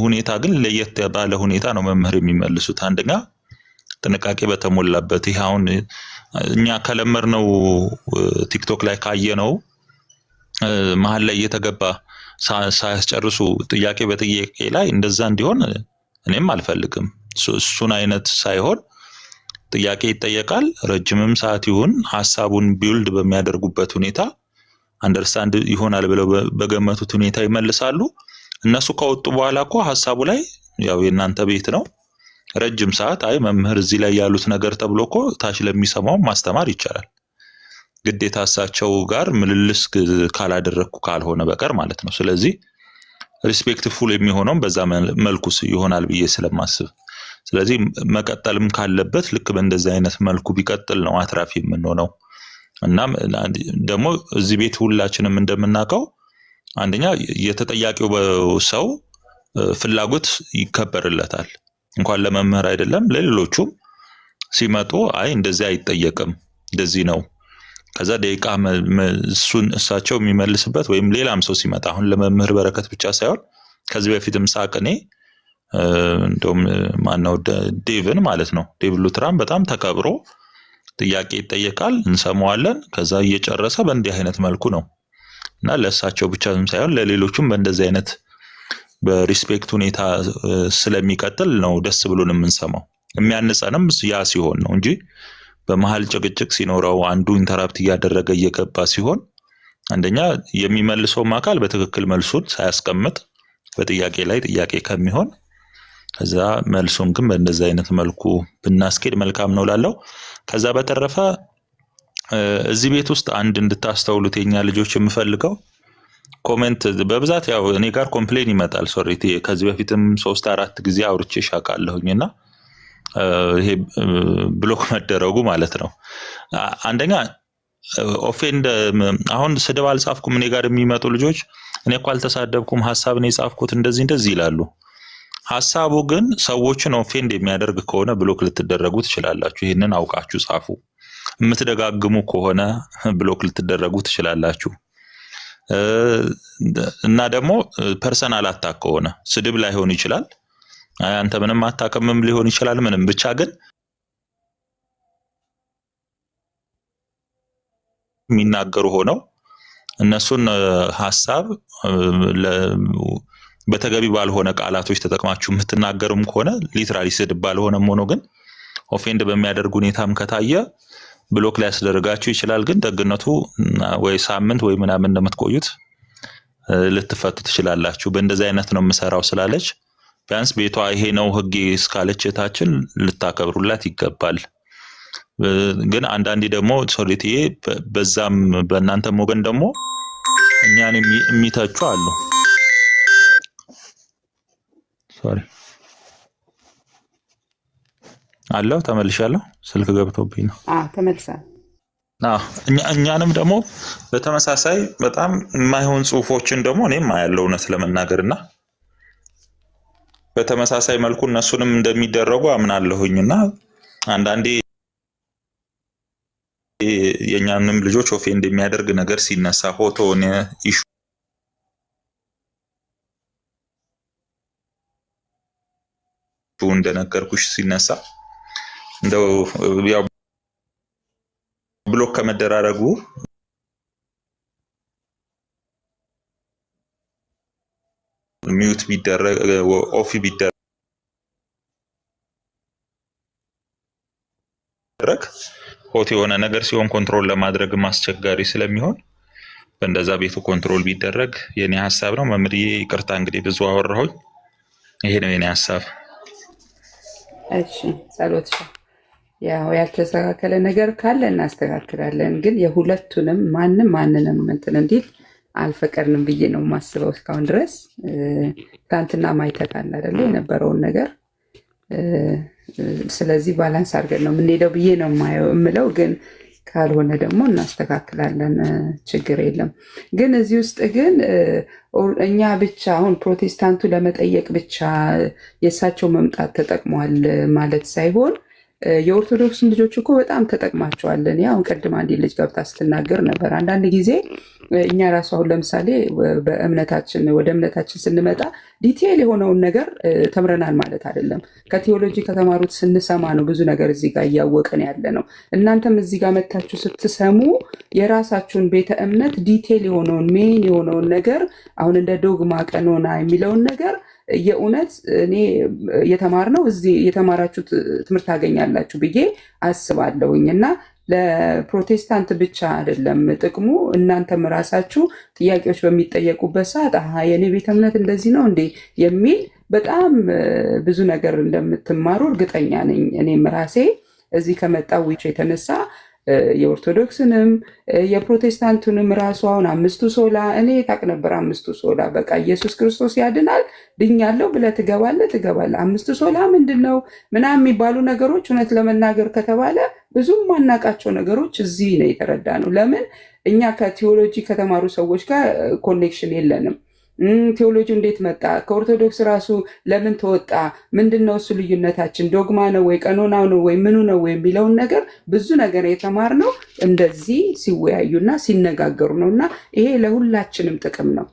ሁኔታ ግን ለየት ባለ ሁኔታ ነው መምህር የሚመልሱት። አንደኛ ጥንቃቄ በተሞላበት ይሄ አሁን እኛ ከለመድነው ቲክቶክ ላይ ካየነው መሀል ላይ እየተገባ ሳያስጨርሱ ጥያቄ በጥያቄ ላይ እንደዛ እንዲሆን እኔም አልፈልግም። እሱን አይነት ሳይሆን ጥያቄ ይጠየቃል፣ ረጅምም ሰዓት ይሁን ሐሳቡን ቢልድ በሚያደርጉበት ሁኔታ አንደርስታንድ ይሆናል ብለው በገመቱት ሁኔታ ይመልሳሉ። እነሱ ከወጡ በኋላ እኮ ሐሳቡ ላይ ያው የእናንተ ቤት ነው፣ ረጅም ሰዓት አይ መምህር እዚህ ላይ ያሉት ነገር ተብሎ እኮ ታች ለሚሰማው ማስተማር ይቻላል። ግዴታ እሳቸው ጋር ምልልስ ካላደረኩ ካልሆነ በቀር ማለት ነው። ስለዚህ ሪስፔክትፉል የሚሆነው በዛ መልኩ ይሆናል ብዬ ስለማስብ፣ ስለዚህ መቀጠልም ካለበት ልክ በእንደዚህ አይነት መልኩ ቢቀጥል ነው አትራፊ የምንሆነው። እና ደግሞ እዚህ ቤት ሁላችንም እንደምናውቀው አንደኛ የተጠያቂው ሰው ፍላጎት ይከበርለታል። እንኳን ለመምህር አይደለም ለሌሎቹም ሲመጡ አይ እንደዚህ አይጠየቅም እንደዚህ ነው ከዛ ደቂቃ እሳቸው የሚመልስበት ወይም ሌላም ሰው ሲመጣ አሁን ለመምህር በረከት ብቻ ሳይሆን ከዚህ በፊትም ሳቅኔ እንደውም ማነው ዴቭን ማለት ነው ዴቭ ሉትራን በጣም ተከብሮ ጥያቄ ይጠየቃል፣ እንሰማዋለን። ከዛ እየጨረሰ በእንዲህ አይነት መልኩ ነው እና ለእሳቸው ብቻም ሳይሆን ለሌሎቹም በእንደዚህ አይነት በሪስፔክት ሁኔታ ስለሚቀጥል ነው ደስ ብሎን የምንሰማው። የሚያንጸንም ያ ሲሆን ነው እንጂ በመሃል ጭቅጭቅ ሲኖረው አንዱ ኢንተራፕት እያደረገ እየገባ ሲሆን አንደኛ የሚመልሰውም አካል በትክክል መልሱን ሳያስቀምጥ በጥያቄ ላይ ጥያቄ ከሚሆን ከዛ መልሱን ግን በእንደዚህ አይነት መልኩ ብናስኬድ መልካም ነው ላለው። ከዛ በተረፈ እዚህ ቤት ውስጥ አንድ እንድታስተውሉት የኛ ልጆች የምፈልገው ኮሜንት በብዛት ያው እኔ ጋር ኮምፕሌን ይመጣል። ሶሪ ከዚህ በፊትም 3-4 ጊዜ አውርቼ ሻቃለሁኝና ይሄ ብሎክ መደረጉ ማለት ነው። አንደኛ ኦፌንድ አሁን ስድብ አልጻፍኩም እኔ ጋር የሚመጡ ልጆች እኔ እኮ አልተሳደብኩም ሐሳብ ነው የጻፍኩት እንደዚህ ይላሉ። ሐሳቡ ግን ሰዎችን ኦፌንድ የሚያደርግ ከሆነ ብሎክ ልትደረጉ ትችላላችሁ። ይሄንን አውቃችሁ ጻፉ። የምትደጋግሙ ከሆነ ብሎክ ልትደረጉ ትችላላችሁ። እና ደግሞ ፐርሰናል አታክ ከሆነ ስድብ ላይሆን ይችላል፣ አንተ ምንም አታውቅምም ሊሆን ይችላል። ምንም ብቻ ግን የሚናገሩ ሆነው እነሱን ሐሳብ በተገቢ ባልሆነ ቃላቶች ተጠቅማችሁ የምትናገሩም ከሆነ ሊትራሊ ስድብ ባልሆነም ሆኖ ግን ኦፌንድ በሚያደርግ ሁኔታም ከታየ ብሎክ ላይ ያስደርጋችሁ ይችላል። ግን ደግነቱ ወይ ሳምንት ወይ ምናምን እንደምትቆዩት ልትፈቱ ትችላላችሁ። በእንደዚህ አይነት ነው የምሰራው ስላለች ቢያንስ ቤቷ ይሄ ነው ህግ እስካለች እታችን ልታከብሩላት ይገባል። ግን አንዳንዴ ደግሞ ሶሪቲዬ በዛም በእናንተም ወገን ደግሞ እኛን የሚተቹ አሉ። ሶሪ አለው ተመልሻለሁ። ስልክ ገብቶብኝ ነው። ተመልሳል። እኛንም ደግሞ በተመሳሳይ በጣም የማይሆን ጽሁፎችን ደግሞ እኔም አያለው እውነት ለመናገርና በተመሳሳይ መልኩ እነሱንም እንደሚደረጉ አምናለሁኝና አንዳንዴ የኛንም ልጆች ኦፌንድ የሚያደርግ ነገር ሲነሳ ፎቶን ኢሹ እንደነገርኩሽ ሲነሳ እንደው ያው ብሎክ ከመደራረጉ ሚውት ቢደረግ ኦፍ ቢደረግ ሆት የሆነ ነገር ሲሆን ኮንትሮል ለማድረግ አስቸጋሪ ስለሚሆን በእንደዛ ቤቱ ኮንትሮል ቢደረግ የኔ ሐሳብ ነው። መምሪዬ ይቅርታ እንግዲህ ብዙ አወራሁኝ። ይሄ ነው የኔ ሐሳብ። እሺ ጸሎት ያው ያልተስተካከለ ነገር ካለ እናስተካክላለን። ግን የሁለቱንም ማንንም እንትን እንዲል አልፈቀድንም ብዬ ነው የማስበው እስካሁን ድረስ። ትናንትና ማይተካል አይደለ የነበረውን ነገር። ስለዚህ ባላንስ አድርገን ነው የምንሄደው ብዬ ነው የምለው። ግን ካልሆነ ደግሞ እናስተካክላለን፣ ችግር የለም። ግን እዚህ ውስጥ ግን እኛ ብቻ አሁን ፕሮቴስታንቱ ለመጠየቅ ብቻ የእሳቸው መምጣት ተጠቅሟል ማለት ሳይሆን የኦርቶዶክስን ልጆች እኮ በጣም ተጠቅማቸዋል። እኔ አሁን ቅድም አንዲት ልጅ ገብታ ስትናገር ነበር። አንዳንድ ጊዜ እኛ ራሱ አሁን ለምሳሌ ወደ እምነታችን ስንመጣ ዲቴይል የሆነውን ነገር ተምረናል ማለት አይደለም። ከቴዎሎጂ ከተማሩት ስንሰማ ነው ብዙ ነገር እዚህ ጋር እያወቅን ያለ ነው። እናንተም እዚህ ጋር መታችሁ ስትሰሙ የራሳችሁን ቤተ እምነት ዲቴይል የሆነውን ሜን የሆነውን ነገር አሁን እንደ ዶግማ ቀኖና የሚለውን ነገር የእውነት እኔ የተማርነው እዚህ የተማራችሁት ትምህርት ታገኛላችሁ ብዬ አስባለሁኝ። እና ለፕሮቴስታንት ብቻ አይደለም ጥቅሙ፣ እናንተም ራሳችሁ ጥያቄዎች በሚጠየቁበት ሰዓት የኔ ቤተ እምነት እንደዚህ ነው እንዴ የሚል በጣም ብዙ ነገር እንደምትማሩ እርግጠኛ ነኝ። እኔም ራሴ እዚህ ከመጣው ውጭ የተነሳ የኦርቶዶክስንም የፕሮቴስታንቱንም ራሱ አሁን አምስቱ ሶላ እኔ ታቅ ነበር። አምስቱ ሶላ በቃ ኢየሱስ ክርስቶስ ያድናል ድኛለሁ ብለህ ትገባለህ። አምስቱ ሶላ ምንድን ነው ምናምን የሚባሉ ነገሮች እውነት ለመናገር ከተባለ ብዙም ማናቃቸው ነገሮች እዚህ ነው የተረዳ ነው። ለምን እኛ ከቲዎሎጂ ከተማሩ ሰዎች ጋር ኮኔክሽን የለንም። ቴዎሎጂ እንዴት መጣ? ከኦርቶዶክስ ራሱ ለምን ተወጣ? ምንድነው እሱ ልዩነታችን? ዶግማ ነው ወይ ቀኖና ነው ወይ ምኑ ነው ወይ የሚለውን ነገር ብዙ ነገር የተማርነው እንደዚህ ሲወያዩና ሲነጋገሩ ነው። እና ይሄ ለሁላችንም ጥቅም ነው።